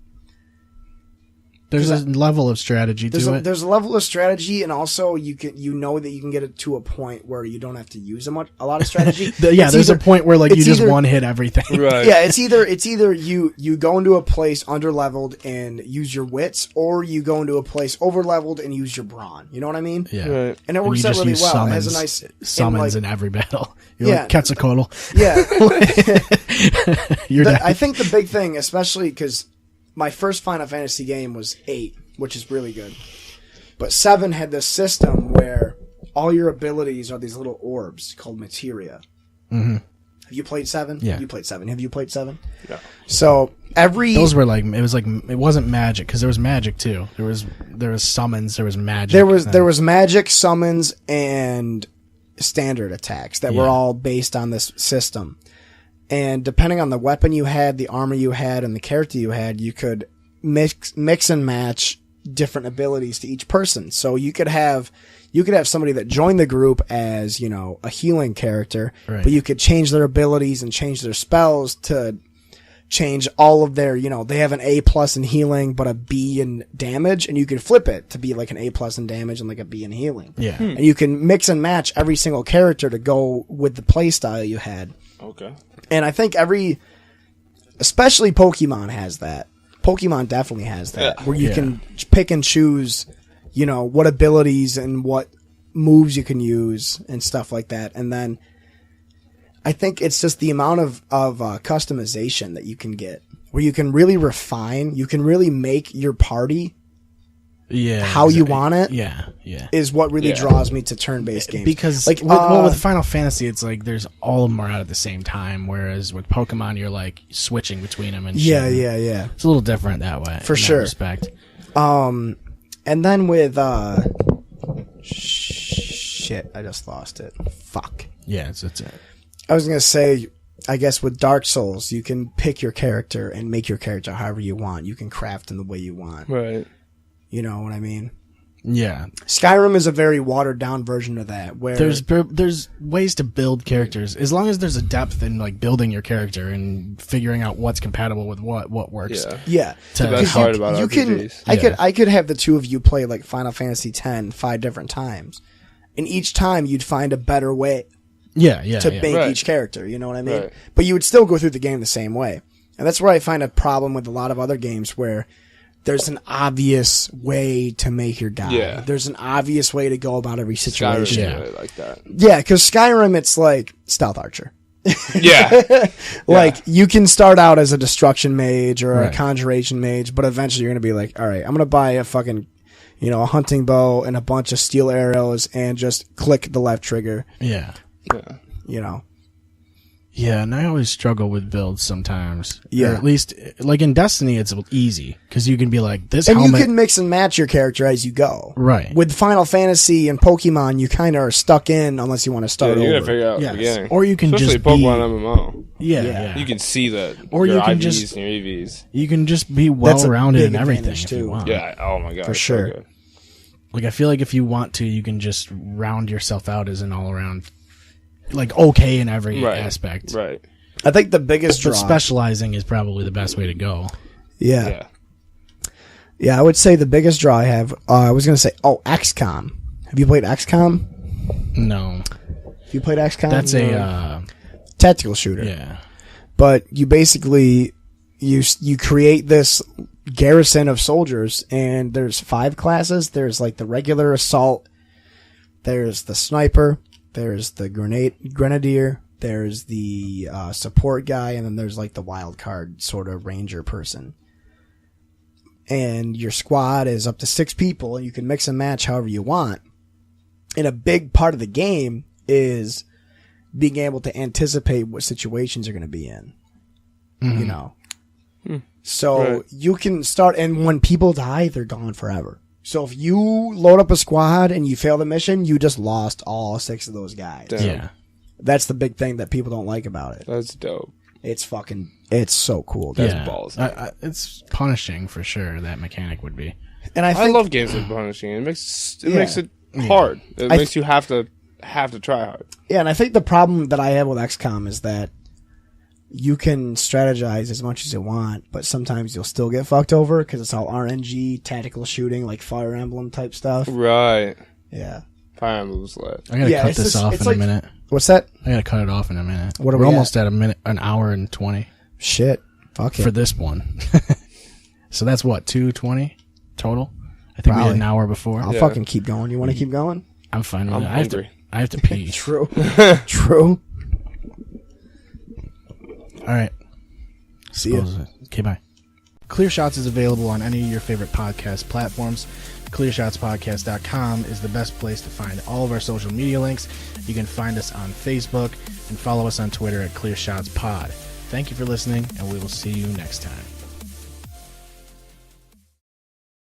There's a level of strategy to it. There's a level of strategy, and also you know that you can get it to a point where you don't have to use a lot of strategy. There's a point where like you it's just either- one hit everything. Right. Yeah, it's either you go into a place under leveled and use your wits, or you go into a place over leveled and use your brawn. You know what I mean? Yeah. Right. And it And works you out just really use well. It has a nice summons and, in every battle. You're Yeah. like Quetzalcoatl. yeah. You're dead. I think the big thing, especially because my first Final Fantasy game was 8, which is really good. But 7 had this system where all your abilities are these little orbs called materia. Mm-hmm. Have you played 7? Yeah. You played 7. Have you played 7? Yeah. So every... Those were like it wasn't magic because there was magic too. There was summons. There was magic. There was magic, summons, and standard attacks that were Yeah. all based on this system. And depending on the weapon you had, the armor you had, and the character you had, you could mix and match different abilities to each person. So you could have somebody that joined the group as, you know, a healing character, Right. but you could change their abilities and change their spells to change all of their, you know, they have an A+ in healing but a B in damage, and you can flip it to be like an A+ in damage and like a B in healing. Yeah. And you can mix and match every single character to go with the play style you had. Okay. And I think especially Pokemon has that. Pokemon definitely has that, Yeah. where you Yeah. can pick and choose, you know, what abilities and what moves you can use and stuff like that. And then I think it's just the amount of customization that you can get, where you can really refine, you can really make your party Yeah. how you want it. Yeah. Yeah. Is what really Yeah. draws me to turn-based games. Because like with Final Fantasy, it's like there's all of them are out at the same time. Whereas with Pokemon, you're like switching between them and yeah, shit. yeah. It's a little different that way. For in that sure. respect. And then with shit, I just lost it. Fuck. Yeah, it's it. I was gonna say, I guess with Dark Souls, you can pick your character and make your character however you want. You can craft in the way you want. Right. You know what I mean? Yeah, Skyrim is a very watered down version of that, where there's ways to build characters as long as there's a depth in like building your character and figuring out what's compatible with what works. Yeah. yeah, To- The best How- part about you can. RPGs. I could have the two of you play like Final Fantasy X 5 different times, and each time you'd find a better way Yeah, to yeah. make Right. each character. You know what I mean? Right. But you would still go through the game the same way. And that's where I find a problem with a lot of other games where there's an obvious way to make your guy. Yeah. There's an obvious way to go about every Skyrim, situation. Yeah. really like that. Yeah, because Skyrim, it's like Stealth Archer. Yeah. Like, you can start out as a Destruction Mage or Right. a Conjuration Mage, but eventually you're going to be like, all right, I'm going to buy a fucking, you know, a hunting bow and a bunch of steel arrows and just click the left trigger, Yeah. you know. Yeah, and I always struggle with builds sometimes. Yeah. Or at least, like in Destiny, it's easy because you can be like, this And helmet. you can mix and match your character as you go. Right. With Final Fantasy and Pokemon, you kind of are stuck in unless you want to Yeah, start you gotta over. figure out Yes. the beginning. Or you can Especially just be- Pokemon MMO. yeah, Yeah. yeah. You can see the Or your you can IVs just- and your EVs. You can just be That's a well-rounded big in everything advantage, if you too. want. Yeah. Oh my god. For it's sure. So good. Like, I feel like if you want to, you can just round yourself out as an all-around, like, okay in every Right. aspect. Right. I think the biggest draw. But specializing is probably the best way to go. Yeah. Yeah. Yeah, I would say the biggest draw I have, I was going to say, XCOM. Have you played XCOM? No. Have you played XCOM? That's a, tactical shooter. yeah. But you basically, you create this garrison of soldiers, and there's 5 classes. There's like the regular assault, there's the sniper, there's the grenadier, there's the support guy, and then there's like the wild card sort of ranger person. And your squad is up to 6 people, and you can mix and match however you want. And a big part of the game is being able to anticipate what situations you're going to be in. You know? So you can start, and when people die, they're gone forever. So if you load up a squad and you fail the mission, you just lost all 6 of those guys. Damn. Yeah. That's the big thing that people don't like about it. That's dope. It's so cool. That's Yeah. balls. It's punishing for sure. That mechanic would be. And I I think love games that are punishing. It makes it hard. It makes you have to try hard. Yeah, and I think the problem that I have with XCOM is that you can strategize as much as you want, but sometimes you'll still get fucked over because it's all RNG, tactical shooting, like Fire Emblem type stuff. Right. Yeah. Fire Emblem's lit. I gotta Yeah, cut it's this just- off it's in like- a minute. What's that? I gotta cut it off in a minute. What are We're we almost at an hour and 20 Shit. Fuck for it. this one. So that's what, 2:20 total? I think we Probably. had an hour before. I'll fucking keep going. You want to keep going? I'm fine with I'm it. hungry. I have to pee. True. True. All right. See ya. Okay, bye. Clear Shots is available on any of your favorite podcast platforms. ClearShotsPodcast.com is the best place to find all of our social media links. You can find us on Facebook and follow us on Twitter at ClearShotsPod. Thank you for listening, and we will see you next time.